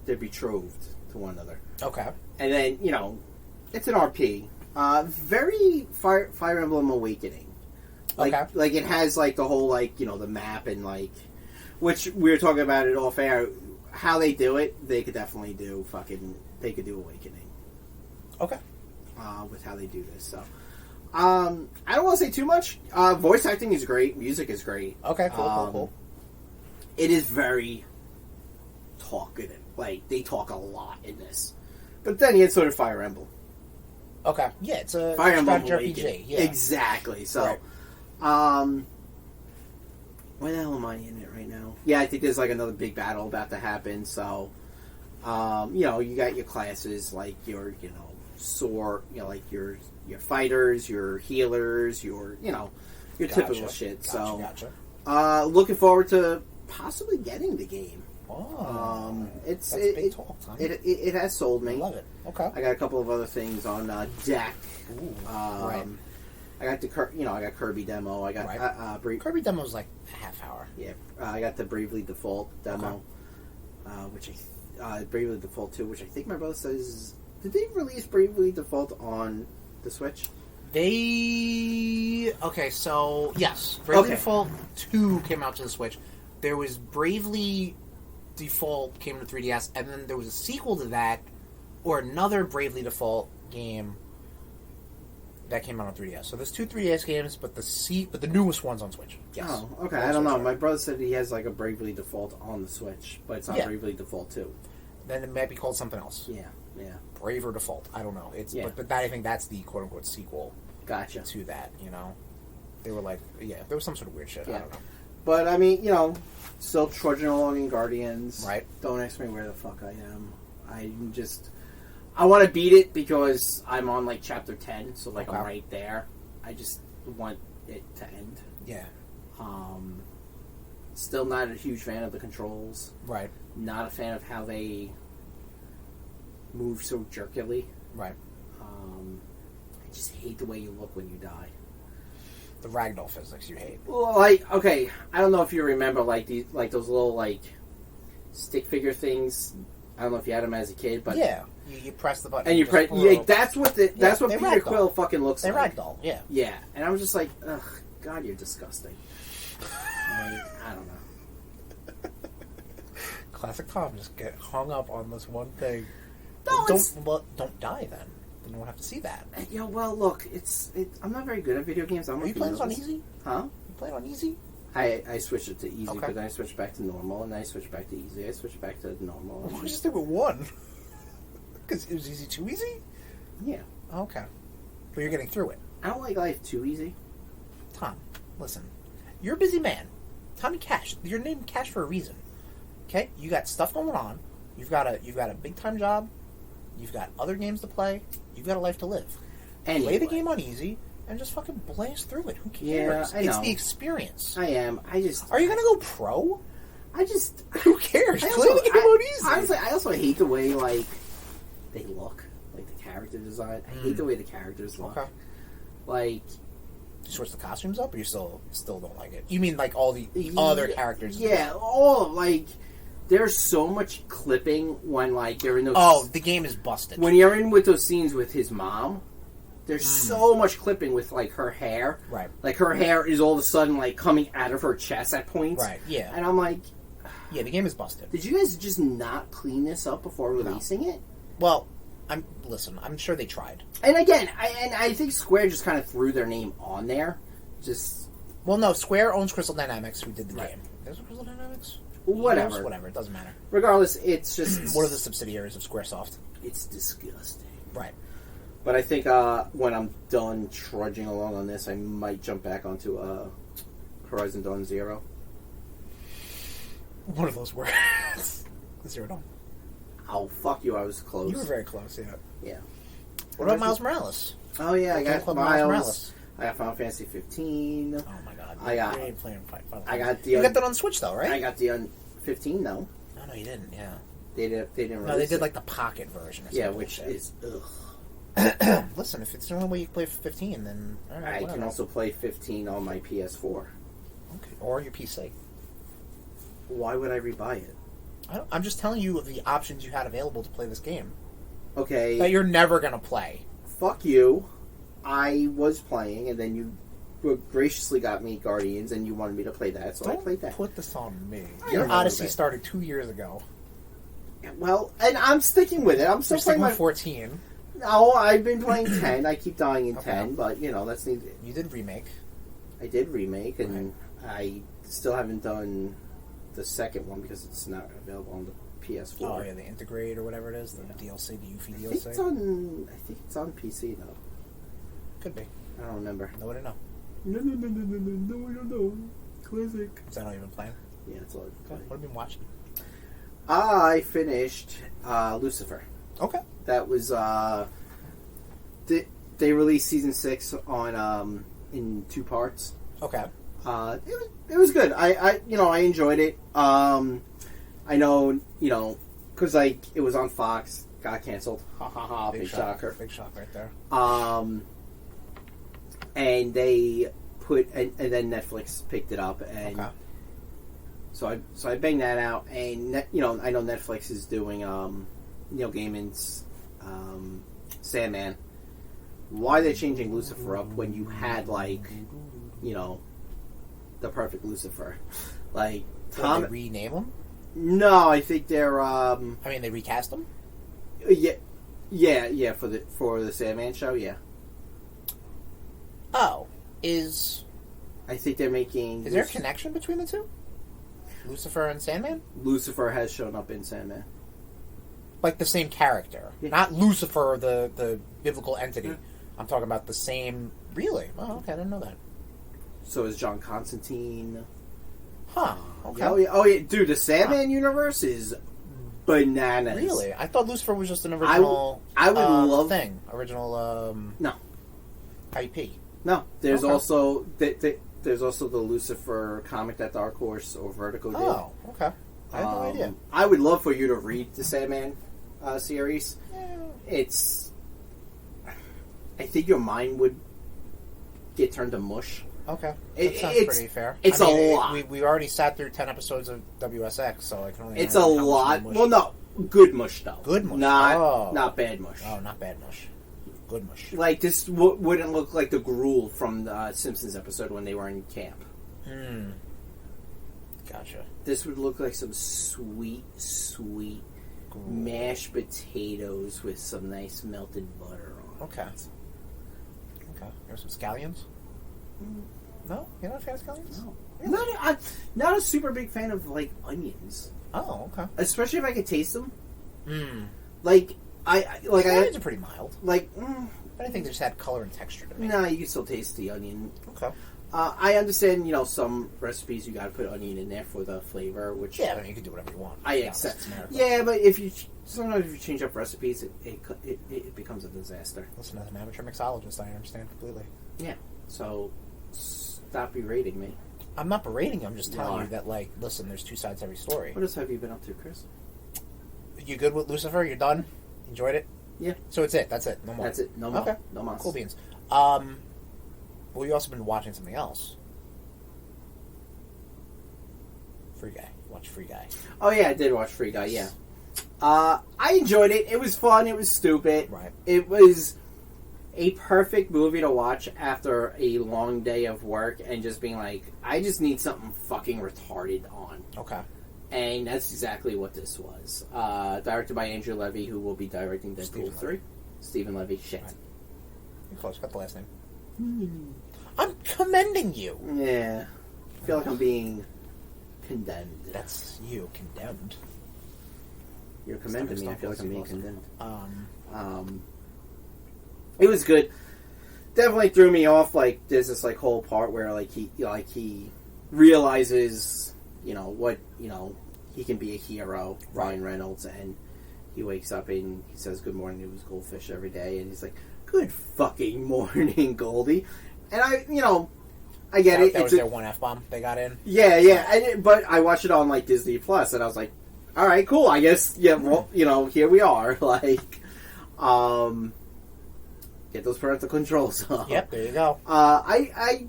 betrothed to one another. Okay. And then, it's an RP. Very Fire Emblem Awakening. Okay. Like it has like the whole the map and which we were talking about it off air. How they do it, they could definitely do they could do Awakening. Okay. With how they do this, so I don't want to say too much. Voice acting is great, music is great. Okay, cool. It is very talkative. Like they talk a lot in this, but then it's sort of Fire Emblem. Okay, yeah, it's a Fire Emblem RPG. Yeah, exactly. So, right. Where the hell am I in it right now? Yeah, I think there's another big battle about to happen. So, you got your classes like your sword, like your fighters, your healers, your typical shit. Gotcha. Looking forward to possibly getting the game. Oh, that's big talk, Tommy. It has sold me. I love it. Okay. I got a couple of other things on deck. Ooh, right. I got I got Kirby Demo. I got Kirby Demo is like a half hour. Yeah, I got the Bravely Default demo. which Bravely Default 2, which I think my brother says... Did they release Bravely Default on the Switch? Okay, so yes, Bravely Default 2 came out to the Switch. There was Bravely Default came to 3DS, and then there was a sequel to that, or another Bravely Default game that came out on 3DS. So there's 2 3DS games, but the newest one's on Switch. Yes. Oh, okay. I don't know. My brother said he has like a Bravely Default on the Switch, but it's not Bravely Default 2. Then it might be called something else. Yeah. Braver Default. I don't know. But that, I think that's the quote unquote sequel. Gotcha. To that, they were like, there was some sort of weird shit. I don't know. But I mean, still trudging along in Guardians. Right. Don't ask me where the fuck I am. I want to beat it because I'm on like chapter 10, so like I'm right there. I just want it to end. Yeah. Still not a huge fan of the controls. Right. Not a fan of how they move so jerkily. Right. I just hate the way you look when you die. The ragdoll physics you hate. Well, I don't know if you remember those little stick figure things. I don't know if you had them as a kid, but yeah, you press the button and you press. Yeah, that's what Peter Quill fucking looks like. They ragdoll. Yeah. Yeah, and I was just like, ugh, God, you're disgusting. I don't know. Classic Tom, just get hung up on this one thing. No, don't die then. Then you won't have to see that. Well, look, I'm not very good at video games. Are you playing this on easy? Huh? You playing on easy? I switched it to easy, but then I switched back to normal, and then I switched back to easy. I switched back to normal. Why don't you stick with one? Because it was easy too easy? Yeah. Okay. But you're getting through it. I don't like life too easy. Tom, listen. You're a busy man. Tommy Cash. You're named Cash for a reason. Okay? You got stuff going on. You've got a big time job. You've got other games to play. You've got a life to live. Anyway. Play the game on easy and just fucking blast through it. Who cares? Yeah, I know. It's the experience. I am. Are you gonna go pro? Who cares? Play the game on easy. Honestly, I also hate the way they look, like the character design. I hate the way the characters look. Okay. You switch the costumes up, or you still don't like it? You mean like all the other characters? Yeah, there's so much clipping when they're in those. Oh, the game is busted. When you're in with those scenes with his mom, there's so much clipping with her hair. Right. Like her hair is all of a sudden coming out of her chest at points. Right. Yeah. And I'm like, yeah, the game is busted. Did you guys just not clean this up before releasing it? Well, I'm sure they tried. And again, I think Square just kind of threw their name on there. Well, no, Square owns Crystal Dynamics, who did the game. Is it Crystal Dynamics? Whatever, it doesn't matter. Regardless, it's just one of the subsidiaries of SquareSoft. It's disgusting. Right. But I think when I'm done trudging along on this, I might jump back onto Horizon Dawn Zero. One of those words. Zero Dawn. Oh, fuck you, I was close. You were very close, yeah. Yeah. What about Miles Morales? Oh, yeah, I got Miles Morales. I got Final Fantasy 15. Oh, my God. You ain't playing Final Fantasy. You got that on Switch, though, right? I got the 15, though. No, you didn't, yeah. They didn't release No, they did, the pocket version or something. Yeah, which is, ugh. Listen, if it's the only way you can play 15, then... I can also play 15 on my PS4. Okay. Or your PC. Why would I rebuy it? I'm just telling you the options you had available to play this game. Okay. That you're never going to play. Fuck you. I was playing, and then you graciously got me Guardians, and you wanted me to play that, so I played that. Don't put this on me. Your Odyssey started 2 years ago. Well, and I'm sticking with it. I'm still playing my 14. No, I've been playing 10. I keep dying in 10, but, that's needed. You did remake. I did remake, and I still haven't done the second one because it's not available on the PS4. Oh, yeah, the Integrate or whatever it is, the DLC, the Yuffie DLC. I think it's on PC, though. Could be. I don't remember. No way to know. No, I don't know. Classic. Is that all you've been playing? Yeah, that's all I've been playing. What have you been watching? I finished Lucifer. Okay. That was they released season 6 on in 2 parts. Okay. It was good. I enjoyed it. I know because it was on Fox, got canceled. Ha ha ha! Big shocker. Big shock right there. And they put and then Netflix picked it up and. Okay. I banged that out, and I know Netflix is doing Neil Gaiman's Sandman. Why are they changing Lucifer up when you had the perfect Lucifer? Like Tom, Did they rename him? No, I think they're. They recast him. Yeah. For the Sandman show, yeah. Oh, I think they're making. Is there a connection between the two? Lucifer and Sandman? Lucifer has shown up in Sandman. Like the same character. Yeah. Not Lucifer, the biblical entity. I'm talking about the same... Really? Oh, okay, I didn't know that. So is John Constantine. Huh, okay. Oh, yeah. Dude, the Sandman universe is bananas. Really? I thought Lucifer was just an original... I would love... thing. Original, No. IP. No. There's also... There's also the Lucifer comic that Dark Horse or Vertigo did. Oh, okay. I had no idea. I would love for you to read the Sandman series. Yeah. It's... I think your mind would get turned to mush. Okay. That sounds pretty fair. It's a lot. We already sat through 10 episodes of WSX, so I can only... It's a lot. Well, no. Good mush, though. Good mush. Not bad mush. Oh, not bad mush. Good mush. Like, this wouldn't look like the gruel from the Simpsons episode when they were in camp. Gotcha. This would look like some sweet mashed potatoes with some nice melted butter on Okay. it. Okay. There's some scallions? No? You're not a fan of scallions? No. Really? I'm not a super big fan of, like, onions. Oh, okay. Especially if I could taste them. Like, Scallions are pretty mild. Like, But I think they just had color and texture to me. nah, you can still taste the onion. Okay. I understand, some recipes you gotta put onion in there for the flavor, which... Yeah, I mean, you can do whatever you want. I accept. Yeah, but sometimes if you change up recipes, it becomes a disaster. Listen, as an amateur mixologist, I understand completely. Yeah. So, stop berating me. I'm not berating you, I'm just telling No. you that, like, listen, there's two sides to every story. What else have you been up to, Chris? You good with Lucifer? You're done? Enjoyed it? Yeah. So it's it. That's it. No more. That's it. No more. Okay. No more. Cool beans. Well, you also been watching something else. Free Guy. Watch Free Guy. Oh, yeah, I did watch Free Guy, yeah. I enjoyed it. It was fun. It was stupid. Right. It was a perfect movie to watch after a long day of work and just being like, I just need something fucking retarded on. Okay. And that's exactly what this was. Directed by Andrew Levy, who will be directing Deadpool 3. Stephen Levy. Shit. Right. You're close. Got the last name. I'm commending you. Yeah. I feel like I'm being condemned. That's you, condemned. You're commending me. I feel like I'm being condemned. Um, It was good. Definitely threw me off. Like, there's this like whole part where he realizes, he can be a hero, Ryan Reynolds, and he wakes up and he says good morning to his goldfish every day, and he's like, good fucking morning, Goldie. And I get it. That was their one F-bomb they got in? Yeah. But I watched it on, like, Disney Plus, and I was like, all right, cool, I guess, yeah, well, here we are. Like, get those parental controls off. Yep, there you go. I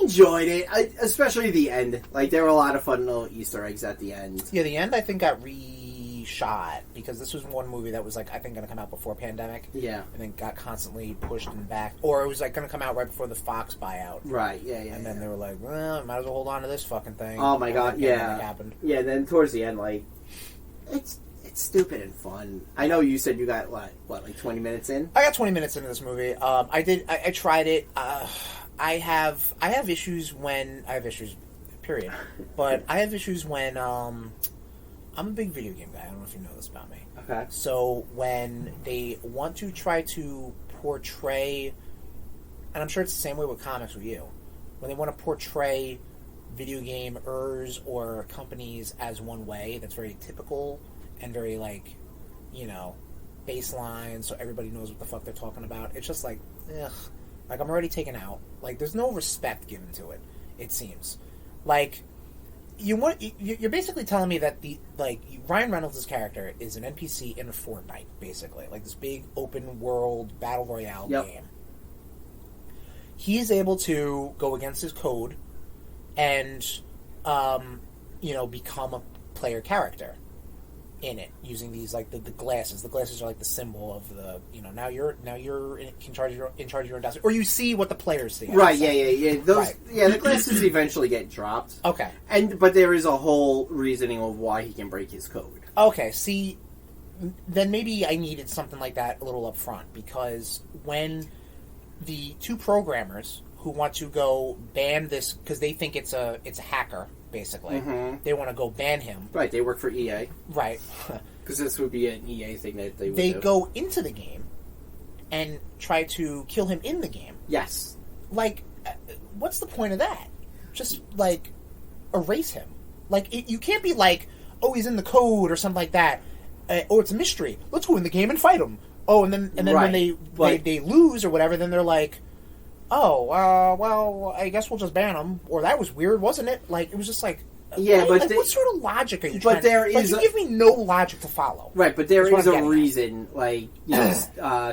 enjoyed it, especially the end. Like, there were a lot of fun little Easter eggs at the end. Yeah, the end, I think, got reshot, because this was one movie that was, like, I think going to come out before pandemic. Yeah. And then got constantly pushed and back. Or it was, like, going to come out right before the Fox buyout. Right, yeah. And then they were like, well, might as well hold on to this fucking thing. Oh, my God, yeah. Pandemic happened. Yeah, then towards the end, like, it's stupid and fun. I know you said you got, like 20 minutes in? I got 20 minutes into this movie. I tried it. I have issues when... I have issues, period. But I have issues when... I'm a big video game guy. I don't know if you know this about me. Okay. So when they want to try to portray... And I'm sure it's the same way with comics with you. When they want to portray video gamers or companies as one way, that's very typical and very, like, baseline, so everybody knows what the fuck they're talking about. It's just like, ugh. Like, I'm already taken out. Like, there's no respect given to it, it seems. Like, you're basically telling me that Ryan Reynolds' character is an NPC in a Fortnite, basically. Like, this big open world battle royale game. He's able to go against his code and become a player character in it using these like the glasses. The glasses are like the symbol of the now you're in charge of your own destiny, or you see what the players see. Right? Yeah. Those Right. the glasses eventually get dropped. Okay. But there is a whole reasoning of why he can break his code. Okay. See, then maybe I needed something like that a little up front, because when the two programmers who want to go ban this because they think it's a hacker. Basically, they want to go ban him. Right, they work for EA. Right, because this would be an EA thing that they would They do. go into the game and try to kill him in the game. Yes. Like, what's the point of that? Just like erase him. Like, you can't be like, oh, he's in the code or something like that. Or it's a mystery. Let's go in the game and fight him. Oh, and then right. when they lose or whatever, then they're like, oh, well, I guess we'll just ban them. Or that was weird, wasn't it? Like, it was just like, yeah, right? but like, what sort of logic are you trying you give me no logic to follow. Right, but there is a reason, at. like,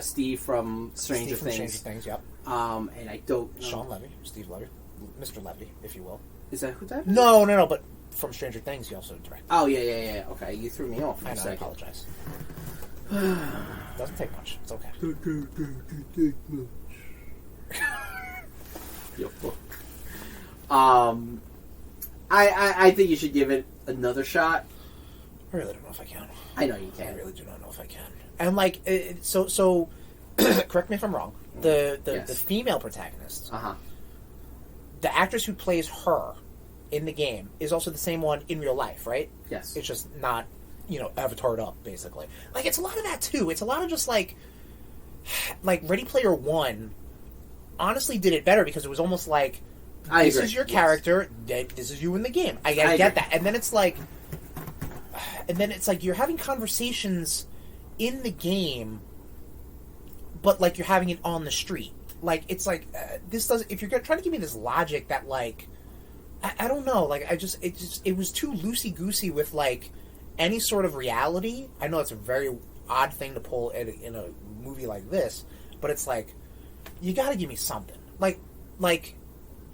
Steve from Stranger Things. Stranger Things, yep. And I don't know. Sean Levy, Steve Levy, Mr. Levy, if you will. Is that who that is? No, but from Stranger Things, he also directed. Oh, yeah. Okay, you threw me off for a second. I apologize. Doesn't take much. It's okay. I think you should give it another shot. I really don't know if I can. I know you can. I really do not know if I can. And like, so correct me if I'm wrong. The female protagonist, the actress who plays her in the game is also the same one in real life, right? Yes. It's just not, avatared up, basically. Like, it's a lot of that too. It's a lot of just like Ready Player One. Honestly, did it better because it was almost like, this is your character, this is you in the game. I get that. And then it's like, you're having conversations in the game, but like you're having it on the street. Like, it's like, this doesn't, if you're trying to give me this logic that like, I don't know, like, it was too loosey-goosey with like any sort of reality. I know it's a very odd thing to pull in a movie like this, but it's like, you gotta give me something. Like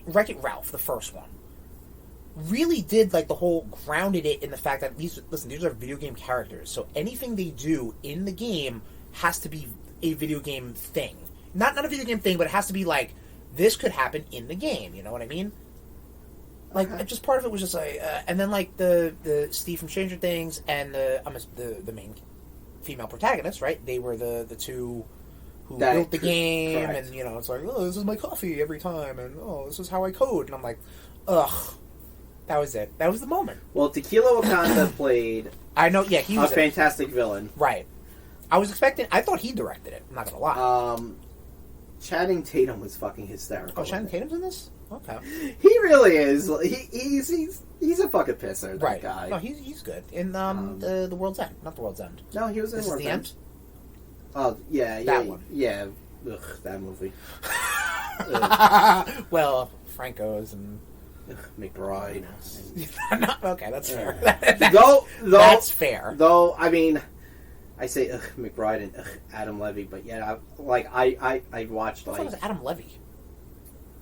Wreck-It Ralph, the first one, really did like the whole grounded it in the fact that these are video game characters, so anything they do in the game has to be a video game thing. Not a video game thing, but it has to be like, this could happen in the game. You know what I mean? Like, just part of it was just like, and then like the Steve from Stranger Things and the main female protagonist, right? They were the two who built the game, correct. And it's like, oh, this is my coffee every time, and oh, this is how I code, and I'm like, ugh, that was it. That was the moment. Well, Tequila Wakanda played. I know, yeah, he was a fantastic villain, right? I thought he directed it. I'm not gonna lie. Channing Tatum was fucking hysterical. Oh, Channing Tatum's in this? Okay. He really is. He's a fucking pisser, that right. guy. No, he's good. In the World's End. Not the World's End. No, he was in This World's is the End. End? Oh, yeah. That one. Yeah. Ugh, that movie. Well, Franco's and... McBride. Okay, that's fair. That's fair. Though, I mean... I say McBride and Adam Levy, but yeah, I watched I thought it was Adam Levy.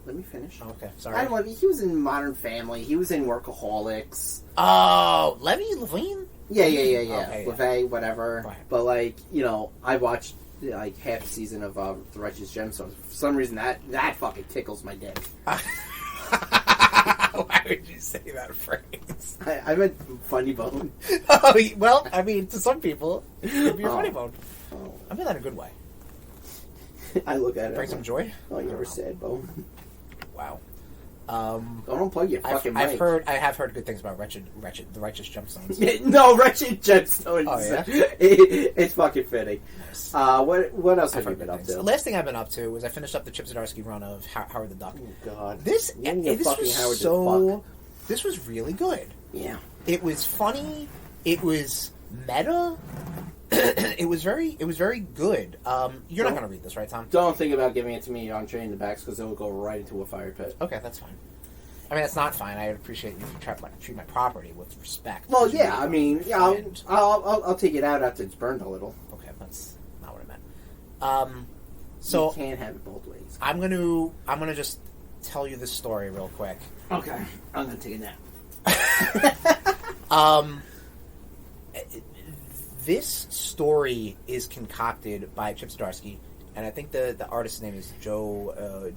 Let me finish. Oh, okay, sorry. Adam Levy, he was in Modern Family. He was in Workaholics. Oh, Levine? Yeah. Okay, LeVay, whatever. Right. But I watched half the season of The Righteous Gemstones. For some reason, that fucking tickles my dick. Why would you say that phrase? I meant funny bone. Oh, well, I mean, to some people, it could be a funny bone. Oh. I mean that in a good way. I look at it. Bring some joy. Oh, you're a sad bone. Wow. Don't unplug your fucking mic. I have heard good things about the Righteous Gemstones. No, Wretched Gemstones. Oh, yeah? It's fucking fitting. Nice. What else have you been up to? The last thing I've been up to was I finished up the Chip Zdarsky run of Howard the Duck. Oh, God. This was really good. Yeah. It was funny. It was meta. It was very good. You're not going to read this, right, Tom? Don't think about giving it to me on Training the Backs because it will go right into a fire pit. Okay, that's fine. I mean, that's not fine. I would appreciate you if you treat my property with respect. Well, yeah, I mean, yeah, I'll take it out after it's burned a little. Okay, that's not what I meant. So you can't have it both ways. I'm gonna just tell you this story real quick. Okay, I'm gonna take a nap. This story is concocted by Chip Zdarsky, and I think the artist's name is Joe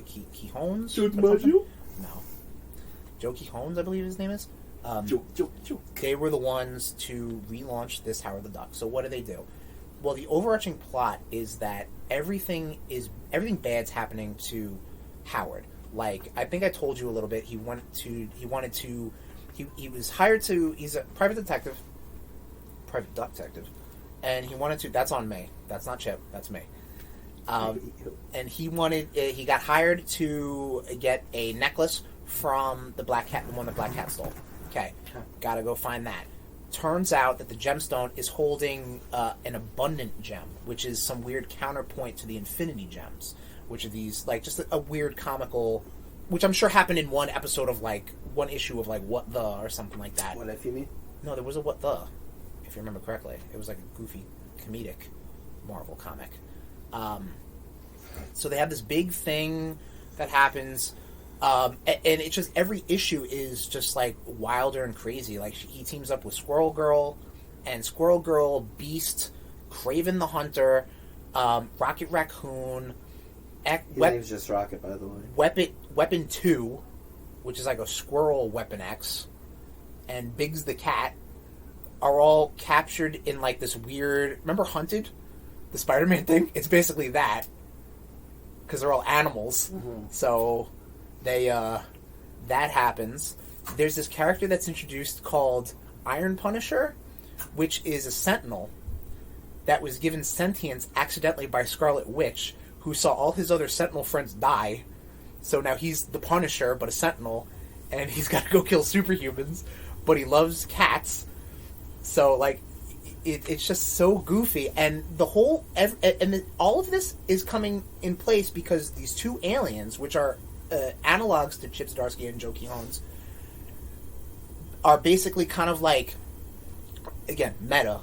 Quijones? No. Joe Quijones, I believe his name is. Joe. They were the ones to relaunch this Howard the Duck. So what do? Well, the overarching plot is that everything bad's happening to Howard. Like, I think I told you a little bit. He was hired to. He's a private duck detective, and he wanted to. That's on me. That's not Chip. That's me. And he got hired to get a necklace from the Black Cat, the one that Black Cat stole. Okay, gotta go find that. Turns out that the gemstone is holding an abundant gem, which is some weird counterpoint to the infinity gems, which are these, like, just a weird comical, which I'm sure happened in one episode of, like, one issue of, like, What The, or something like that. What if you mean? No, there was a What The, if you remember correctly. It was like a goofy, comedic Marvel comic. So they have this big thing that happens, and it's just, every issue is just, like, wilder and crazy. Like, he teams up with Squirrel Girl, and Squirrel Girl, Beast, Kraven the Hunter, Rocket Raccoon, His name's just Rocket, by the way. Weapon 2, which is like a squirrel Weapon X, and Biggs the Cat are all captured in, like, this weird... Remember Hunted? The Spider-Man thing? It's basically that. Because they're all animals. Mm-hmm. So, they, that happens. There's this character that's introduced called Iron Punisher, which is a sentinel that was given sentience accidentally by Scarlet Witch, who saw all his other sentinel friends die. So now he's the Punisher, but a sentinel, and he's got to go kill superhumans, but he loves cats. So, like, it's just so goofy, and the whole... all of this is coming in place because these two aliens, which are analogs to Chip Zdarsky and Joe Quijones, are basically kind of like, again, meta.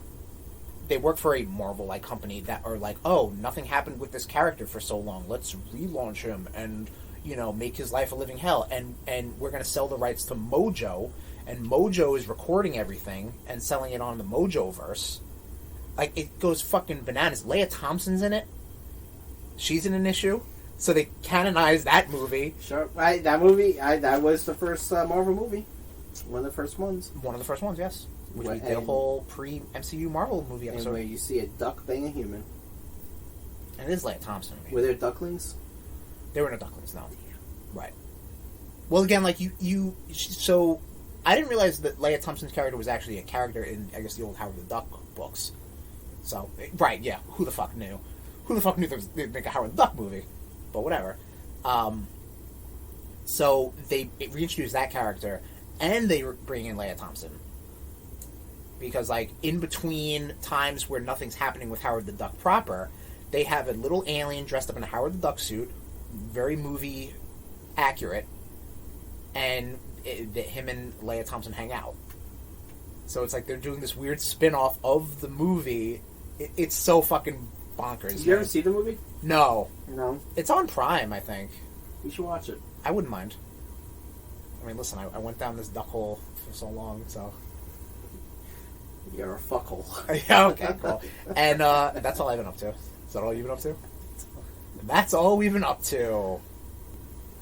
They work for a Marvel-like company that are like, oh, nothing happened with this character for so long. Let's relaunch him and, you know, make his life a living hell. And we're going to sell the rights to Mojo, and Mojo is recording everything and selling it on the Mojoverse. Like, it goes fucking bananas. Leia Thompson's in it. She's in an issue. So they canonized that movie. Sure. Right, that movie, that was the first Marvel movie. One of the first ones. One of the first ones, yes. Which we did a whole pre-MCU Marvel movie episode. And where you see a duck bang a human. And it is Leia Thompson. I mean. Were there ducklings? There were no ducklings, no. Right. Well, again, like, so, I didn't realize that Leia Thompson's character was actually a character in, I guess, the old Howard the Duck books. So, right, yeah, who the fuck knew? Who the fuck knew they'd make a Howard the Duck movie? But whatever. So, they reintroduced that character, and they bring in Leia Thompson. Because, like, in between times where nothing's happening with Howard the Duck proper, they have a little alien dressed up in a Howard the Duck suit, very movie accurate, and him and Leia Thompson hang out. So it's like they're doing this weird spin-off of the movie. It's so fucking bonkers. Did you ever see the movie? No. No? It's on Prime, I think. You should watch it. I wouldn't mind. I mean, listen, I went down this duck hole for so long, so... You're a fuckhole. Yeah, okay, cool. And that's all I've been up to. Is that all you've been up to? That's all we've been up to.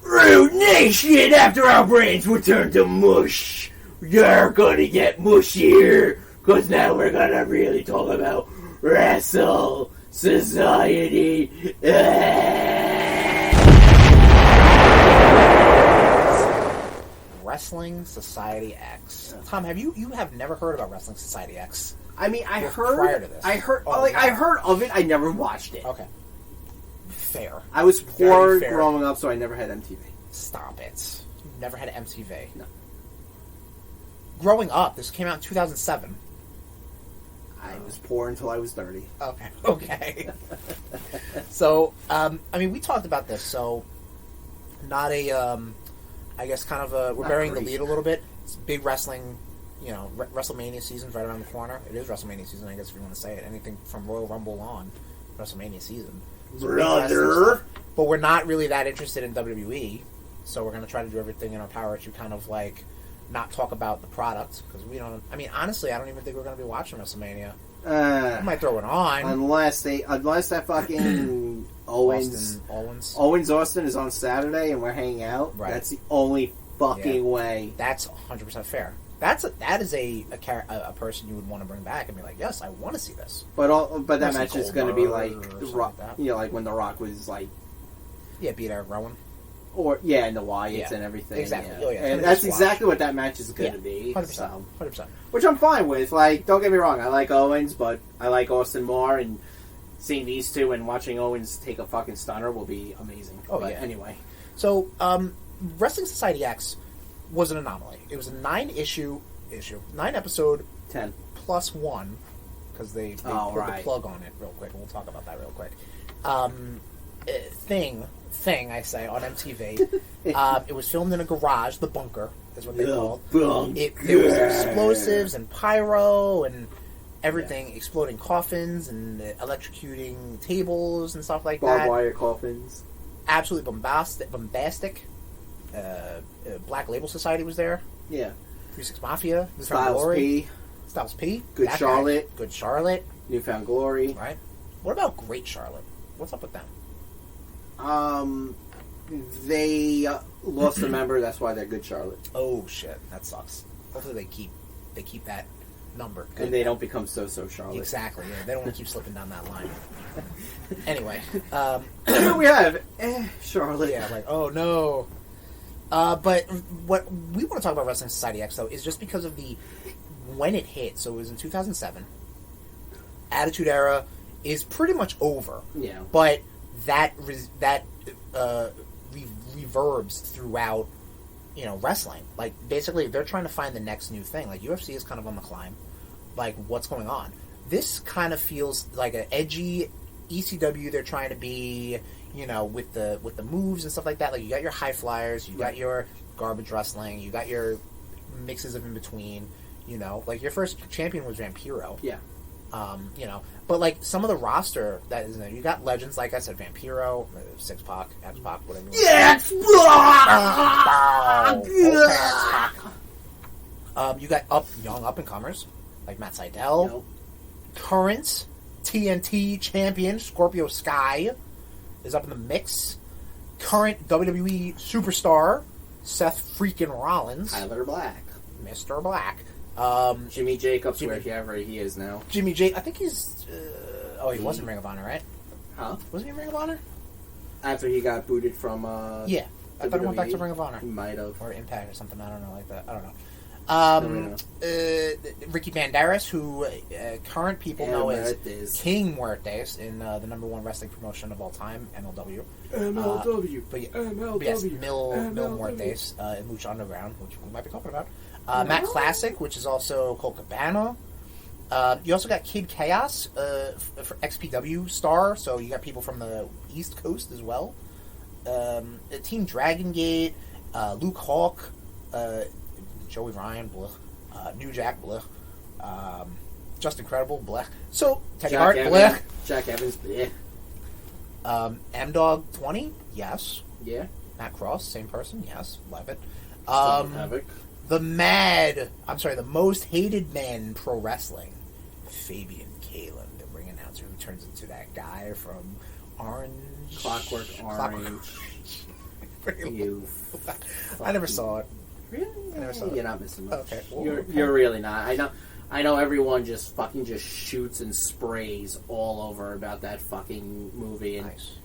RudeNation! After our brains will turn to mush, you're gonna get mushier, because now we're gonna really talk about Wrestle Society. Wrestling Society X. Tom, you have never heard about Wrestling Society X? I mean, I heard prior to this. I heard Oh, like no. I heard of it. I never watched it. Okay. Fair. I was poor Very fair. growing up, so I never had MTV. Stop it. You've never had MTV. No. Growing up, this came out in 2007. I was poor until I was 30. Okay. Okay. So, I mean, we talked about this, so not a, I guess kind of a, we're Not burying great. the lead a little bit. It's big wrestling, you know, WrestleMania season's right around the corner. It is WrestleMania season, I guess, if you want to say it. Anything from Royal Rumble on, WrestleMania season. So big wrestling Brother! stuff. But we're not really that interested in WWE, so we're going to try to do everything in our power to kind of, like, not talk about the product because we don't. I mean, honestly, I don't even think we're going to be watching WrestleMania. We Uh, might throw it on. unless that fucking Owens Austin is on Saturday and we're hanging out. Right. That's the only fucking way. That's 100% fair. That is a person you would want to bring back and be like, yes, I want to see this. But that match is going to be like Goldberg the or Rock, something like that. like when the Rock was like, Beat Eric Rowan. and the Wyatts Yeah. and everything. Exactly. Yeah. Oh, yeah. And that's exactly what that match is going to be. 100%. So. 100%. Which I'm fine with. Like, don't get me wrong, I like Owens, but I like Austin more, and seeing these two and watching Owens take a fucking stunner will be amazing. Oh, but yeah. Anyway. So, Wrestling Society X was an anomaly. It was a 9 episode 10. plus 1, because they put the plug on it real quick, and we'll talk about that real quick. Thing I say on MTV. It was filmed in a garage, the bunker is what they called. There was explosives and pyro and everything, exploding coffins and electrocuting tables and stuff like that. Barb-wire coffins. Absolutely bombastic. Black Label Society was there. Yeah. 36 Mafia. Styles P. Good Charlotte. Good Charlotte. Newfound Glory. Right. What about Great Charlotte? What's up with them? They lost a member. That's why they're Good Charlotte. Oh shit, that sucks. Hopefully they keep that number. Good. And they don't become so Charlotte. Exactly. Yeah, they don't want to keep slipping down that line. Anyway, Here we have Charlotte. Yeah, like oh no. But what we want to talk about Wrestling Society X though is just because of when it hit. So it was in 2007. Attitude Era is pretty much over. Yeah. But that reverbs throughout, wrestling. Like, basically, they're trying to find the next new thing. Like, UFC is kind of on the climb. Like, what's going on? This kind of feels like an edgy ECW. They're trying to be, with the moves and stuff like that. Like, you got your high flyers, you got your garbage wrestling, you got your mixes of in between. Like, your first champion was Vampiro. Yeah. But like some of the roster that is there, you got legends like I said, Vampiro, Six Pac, X Pac, whatever. You got young up and comers like Matt Sydal, current TNT champion Scorpio Sky is up in the mix. Current WWE superstar Seth freaking Rollins, Tyler Black, Mr. Black. Jimmy Jacobs, wherever he is now. Jimmy J. I think he's. He wasn't Ring of Honor, right? Huh? Wasn't he in Ring of Honor? After he got booted from. Yeah, I thought he went back to Ring of Honor. He might have, or Impact or something. I don't know, like that. I don't know. Ricky Banderas, who current people know as King Muertes in the number 1 wrestling promotion of all time, MLW. MLW. But yes, Mil Muertes in Lucha Underground, which we might be talking about. Matt Classic, which is also Colt Cabana. You also got Kid Chaos for XPW star, so you got people from the East Coast as well. Team Dragon Gate, Luke Hawk, Joey Ryan, blech. New Jack, blech. Just Incredible, blech. So, Teddy Hart, blech. Jack Evans, blech. M-Dog 20, yes. Yeah. Matt Cross, same person, yes. Love it. Havoc. The most hated man in pro wrestling, Fabian Kalin, the ring announcer who turns into that guy from Clockwork Orange. You. I never saw it. Really? I never saw it. You're not missing much. Okay. You're really not. I know everyone just shoots and sprays all over about that fucking movie. And nice.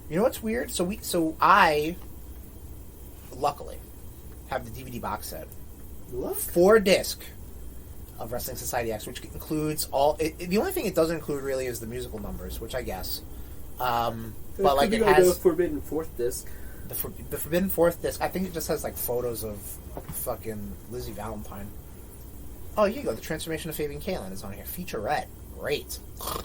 You know what's weird? So I luckily have the DVD box set. 4-disc of Wrestling Society X, which includes all. The only thing it doesn't include really is the musical numbers, which I guess. But like it has the Forbidden 4th disc. The Forbidden 4th disc. I think it just has like photos of fucking Lizzie Valentine. Oh, here you go. The Transformation of Fabian Kalin is on here. Featurette. Great.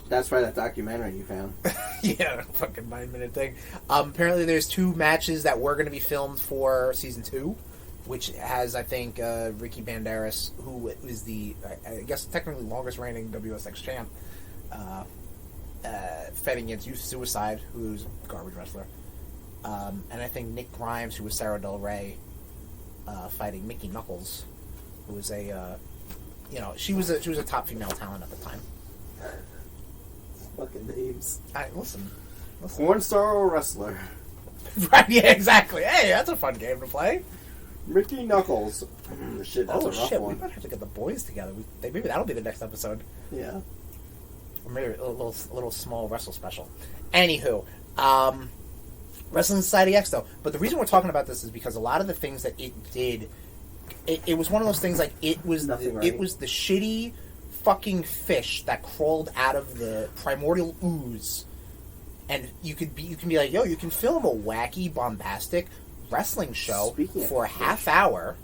That's right, that documentary you found. Yeah, fucking 9-minute thing. Apparently there's 2 matches that were going to be filmed for Season 2, which has, I think, Ricky Banderas, who is the, I guess, technically longest reigning WSX champ, fighting against Youth Suicide, who's a garbage wrestler. And I think Nick Grimes, who was Sarah Del Rey, fighting Mickey Knuckles, who was a she was a top female talent at the time. Fucking names. Listen. Porn star or wrestler? Right, yeah, exactly. Hey, that's a fun game to play. Mickey Knuckles. Shit, that's a rough shit, one. we might have to get the boys together. Maybe that'll be the next episode. Yeah. Or maybe a little small wrestle special. Anywho, Wrestling Society X though. But the reason we're talking about this is because a lot of the things that it did, it was one of those things like it was the shitty fucking fish that crawled out of the primordial ooze. And you can be like, yo, you can film a wacky, bombastic wrestling show for a half hour,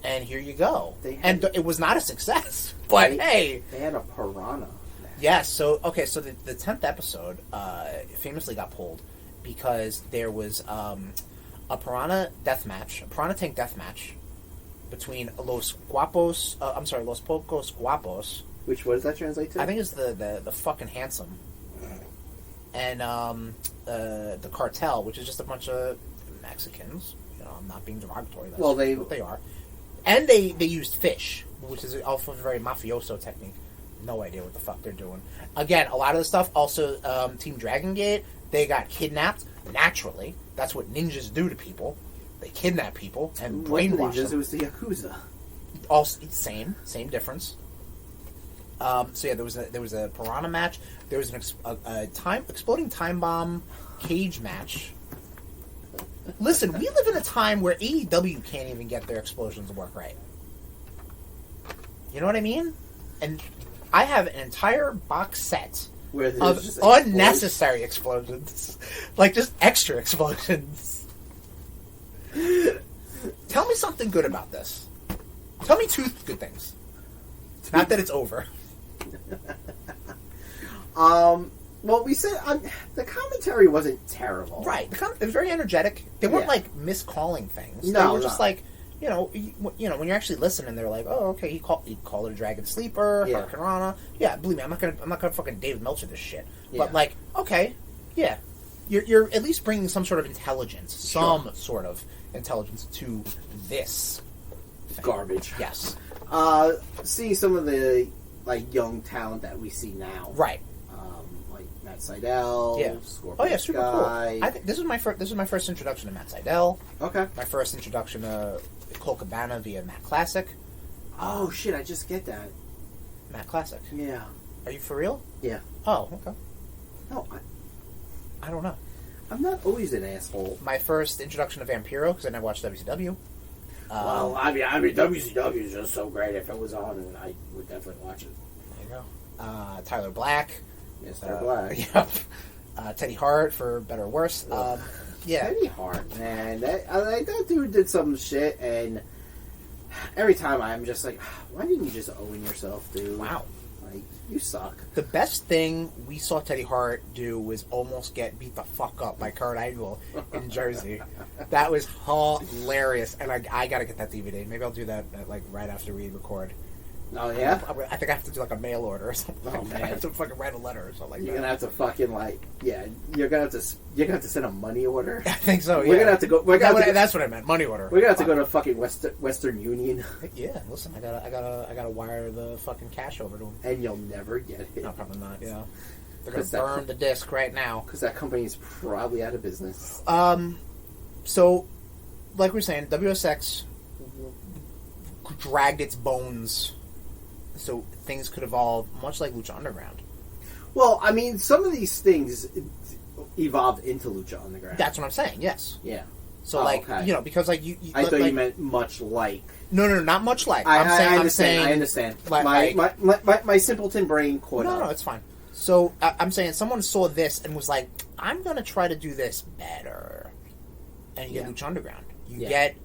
and here you go. It was not a success, but hey, they had a piranha. Yes. So the 10th episode famously got pulled because there was a piranha tank death match between Los Pocos Guapos. Which, what does that translate to? I think it's the fucking handsome. And the cartel, which is just a bunch of Mexicans. I'm not being derogatory. That's what they are. And they used fish, which is also a very mafioso technique. No idea what the fuck they're doing. Again, a lot of the stuff, also Team Dragon Gate, they got kidnapped. Naturally. That's what ninjas do to people. They kidnap people and brainwash them. It was the Yakuza. Also, same difference. So yeah, there was a piranha match. There was a exploding time bomb cage match. Listen, we live in a time where AEW can't even get their explosions to work right. You know what I mean? And I have an entire box set of unnecessary explosions, like just extra explosions. Tell me something good about this. Tell me two good things. Not that it's over. Well, we said the commentary wasn't terrible. Right. It was very energetic. They weren't like miscalling things. No, they were just like, when you're actually listening, they're like, oh, okay, he called it a Dragon Sleeper, Hurricanrana. Yeah, believe me, I'm not gonna fucking David Meltzer this shit. Yeah. But like, okay, yeah, you're at least bringing some sort of intelligence, some sort of intelligence to this thing. Garbage. Yes. Seeing some of the young talent that we see now, right? Like Matt Seidel, Scorpion super Sky. Cool. I think this is my first introduction to Matt Seidel. Okay. My first introduction to Cole Cabana via Matt Classic. Oh shit! I just get that. Matt Classic. Yeah. Are you for real? Yeah. Oh, okay. No, I don't know. I'm not always an asshole. My first introduction to Vampiro because I never watched WCW. Well, I mean, WCW is just so great. If it was on, and I would definitely watch it. There you go. Tyler Black. Mr. Black. Yep. Teddy Hart, for better or worse. Yeah. Teddy Hart, man. That dude did some shit, and every time I'm just like, why didn't you just own yourself, dude? Wow. Like, you suck. The best thing we saw Teddy Hart do was almost get beat the fuck up by Kurt Angle in Jersey. That was hilarious, and I gotta get that DVD. Maybe I'll do that right after we record. Oh yeah? I think I have to do a mail order or something. Oh man, I have to fucking write a letter or something like that. You're gonna have to fucking you're gonna have to send a money order. I think so. Yeah. We're gonna have to go. That's what I meant. Money order. We're gonna have to go to fucking Western Union. Yeah. Listen, I gotta wire the fucking cash over to them. And you'll never get it. No, probably not. Yeah. They're gonna burn the disc right now because that company's probably out of business. So, like we were saying, WSX dragged its bones. So things could evolve much like Lucha Underground. Well, I mean, some of these things evolved into Lucha Underground. That's what I'm saying. Yes. Yeah. So because you I thought you meant much like. No, not much like. I understand. My simpleton brain caught up. No, it's fine. So I'm saying someone saw this and was like, I'm going to try to do this better, and you get Lucha Underground. You get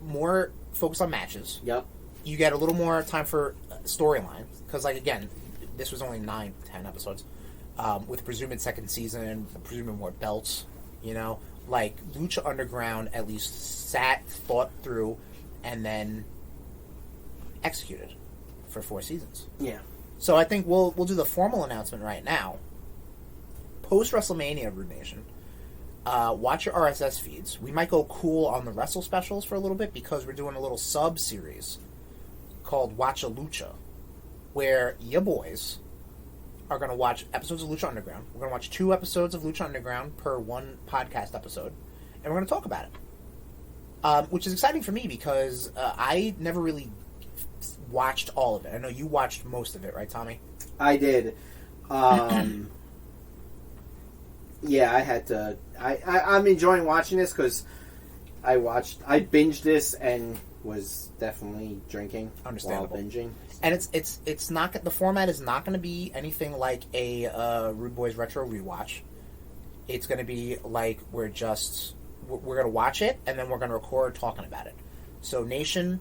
more focus on matches. Yep. You get a little more time for storyline because, again, this was only 9-10 episodes with presumed second season, presumed more belts. Lucha Underground at least thought through, and then executed for 4 seasons. Yeah. So I think we'll do the formal announcement right now. Post WrestleMania, RudeNation, watch your RSS feeds. We might go cool on the Wrestle specials for a little bit because we're doing a little sub-series called Watch a Lucha, where Ya Boyz are going to watch episodes of Lucha Underground. We're going to watch 2 episodes of Lucha Underground per 1 podcast episode, and we're going to talk about it. Which is exciting for me because I never really watched all of it. I know you watched most of it, right, Tommy? I did. Yeah, I had to. I'm enjoying watching this because I binged this and was definitely drinking while binging. And it's not, the format is not going to be anything like a RudeBoyz Retro Rewatch. It's going to be like we're going to watch it and then we're going to record talking about it. So Nation,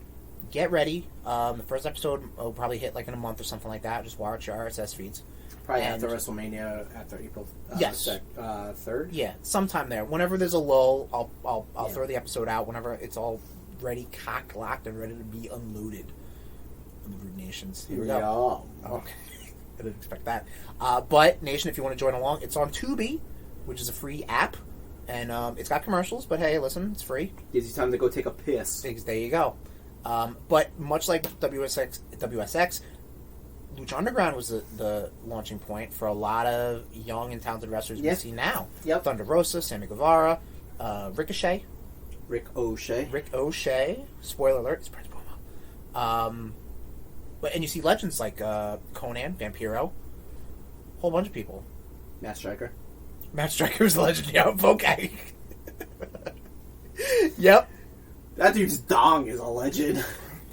get ready. The first episode will probably hit like in a month or something like that. Just watch your RSS feeds. Probably after WrestleMania, after April 3rd? Yeah, sometime there. Whenever there's a lull, I'll throw the episode out whenever it's all ready, cock-locked, and ready to be unloaded on the Rude Nations. Here we go. Okay. I didn't expect that. But, Nation, if you want to join along, it's on Tubi, which is a free app. And it's got commercials, but hey, listen, it's free. Gives you time to go take a piss. There you go. But much like WSX, Lucha Underground was the launching point for a lot of young and talented wrestlers we see now. Yep. Thunder Rosa, Sammy Guevara, Ricochet. Rick O'Shea. Spoiler alert, it's Prince Puma. And you see legends like Conan, Vampiro, a whole bunch of people. Matt Striker was a legend, yep, okay. Yep. That dude's dong is a legend.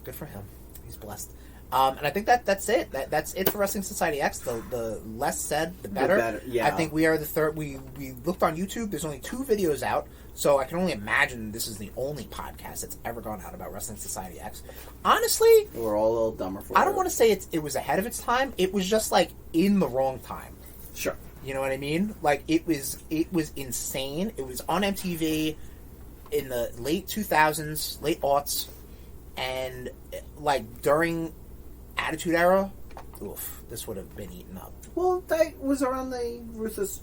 Good for him. He's blessed. And I think that's it. That's it for Wrestling Society X. The less said, the better. Yeah. I think we are the third. We looked on YouTube. There's only 2 videos out, so I can only imagine this is the only podcast that's ever gone out about Wrestling Society X. Honestly, we're all a little dumber for it. I don't want to say it was ahead of its time. It was just like in the wrong time. Sure. You know what I mean? Like it was insane. It was on MTV in the late 2000s, late aughts, and like during Attitude Era, oof, this would have been eaten up. Well, that was around the ruthless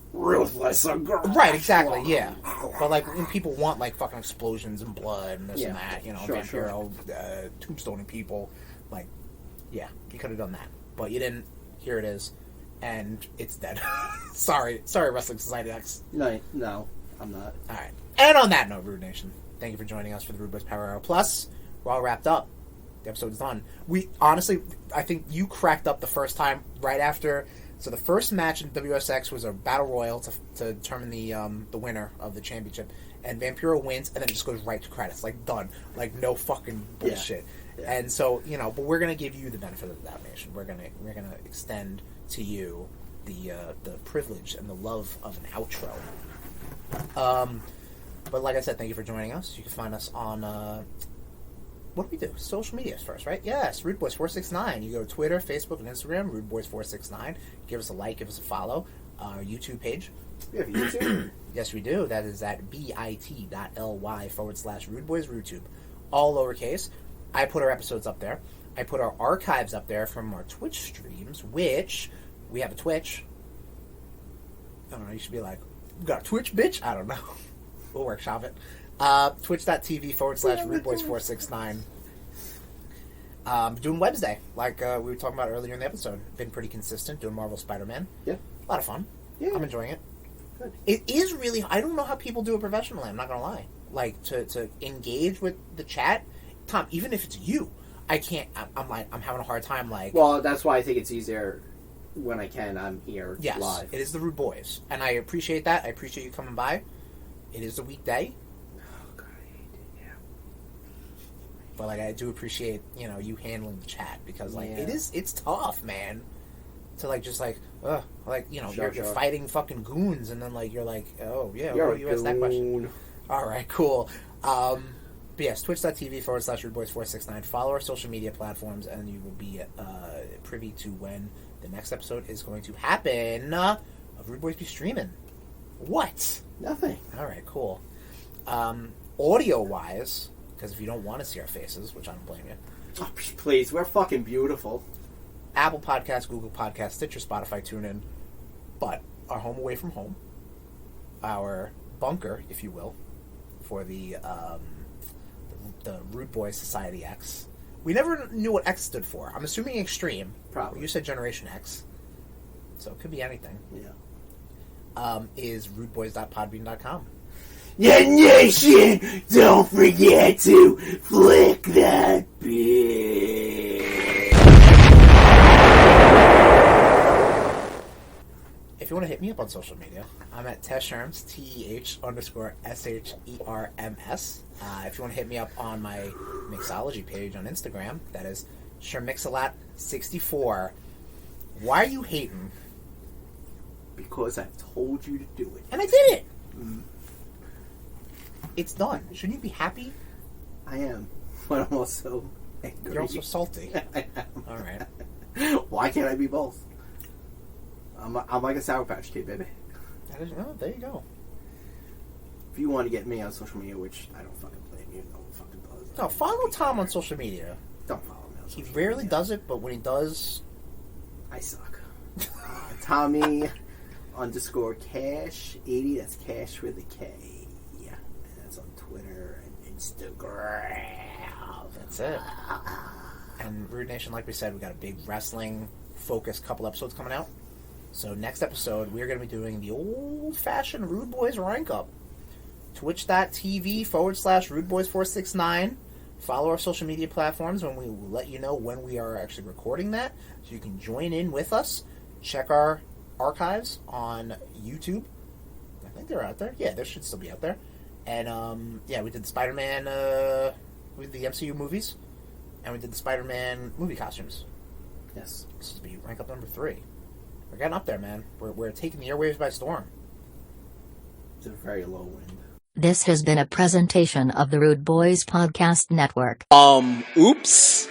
aggression. Right, exactly, yeah. But like when people want like fucking explosions and blood and this and that, you know, Vampiro, tombstoning people, like, yeah, you could have done that, but you didn't. Here it is, and it's dead. sorry, Wrestling Society X. No, I'm not. All right, and on that note, Rude Nation, thank you for joining us for the RudeBoyz Power Hour Plus. We're all wrapped up. The episode's done. We honestly, I think you cracked up the first time right after. So the first match in WSX was a battle royal to determine the winner of the championship, and Vampiro wins, and then it just goes right to credits, like done, like no fucking bullshit. Yeah. And so but we're gonna give you the benefit of the doubt, Nation. We're gonna extend to you the privilege and the love of an outro. But like I said, thank you for joining us. You can find us on. What do we do? Social medias first, right? Yes, RudeBoyz469. You go to Twitter, Facebook, and Instagram, RudeBoyz469. Give us a like, give us a follow. Our YouTube page. We have YouTube? Yes, we do. That is at bit.ly/RudeBoyz RudeTube. All lowercase. I put our episodes up there. I put our archives up there from our Twitch streams, which we have a Twitch. I don't know, you should be like, you got a Twitch, bitch? I don't know. We'll workshop it. Twitch.tv/RudeBoyz469. Doing Wednesday, like we were talking about earlier in the episode. Been pretty consistent, doing Marvel Spider-Man. Yeah. A lot of fun. Yeah. I'm enjoying it. Good. It is really, I don't know how people do it professionally, I'm not going to lie. Like, to engage with the chat, Tom, even if it's you, I can't, I'm having a hard time, like... Well, that's why I think it's easier when I can, I'm here live. Yes, it is the RudeBoyz, and I appreciate that. I appreciate you coming by. It is a weekday. But like I do appreciate, you handling the chat because like it's tough, man. To like just like you're fighting fucking goons and then like you're like, oh yeah, you asked that question. All right, cool. But yes, twitch.tv/RudeBoyz469. Follow our social media platforms and you will be privy to when the next episode is going to happen of RudeBoyz be streaming. What? Nothing. All right, cool. Audio wise. Because if you don't want to see our faces, which I don't blame you. Oh, please, we're fucking beautiful. Apple Podcasts, Google Podcasts, Stitcher, Spotify, TuneIn. But our home away from home, our bunker, if you will, for the RudeBoyz Society X. We never knew what X stood for. I'm assuming extreme. Probably. You said Generation X. So it could be anything. Yeah. Is rudeboyz.podbean.com. Yeah, Nation! Don't forget to flick that bitch! If you want to hit me up on social media, I'm at Tesherms, TEH_SHERMS. If you want to hit me up on my mixology page on Instagram, that is Shermixalat64. Why are you hating? Because I've told you to do it. And I did it! It's done. Shouldn't you be happy? I am. But I'm also angry. You're also salty. I am. Alright. Why can't I be both? I'm like a Sour Patch Kid, baby. There you go. If you want to get me on social media, which I don't fucking blame you, no one fucking does. No, follow Tom on social media. Don't follow me on social He media. rarely does it, but when he does... I suck. Tommy _Cash80. That's Cash with a K. Yeah. And that's on Twitter and Instagram. That's it. And RudeNation, like we said, we got a big wrestling-focused couple episodes coming out. So next episode, we're going to be doing the old-fashioned RudeBoyz rank up. Twitch.tv/RudeBoyz469. Follow our social media platforms when we let you know when we are actually recording that, so you can join in with us. Check our archives on YouTube. I think they're out there. Yeah, they should still be out there. And yeah, we did the Spider-Man with the MCU movies, and we did the Spider-Man movie costumes. Yes. This will be rank up number 3. We're getting up there, man. We're taking the airwaves by storm. It's a very low wind. This has been a presentation of the RudeBoyz Podcast Network. Oops.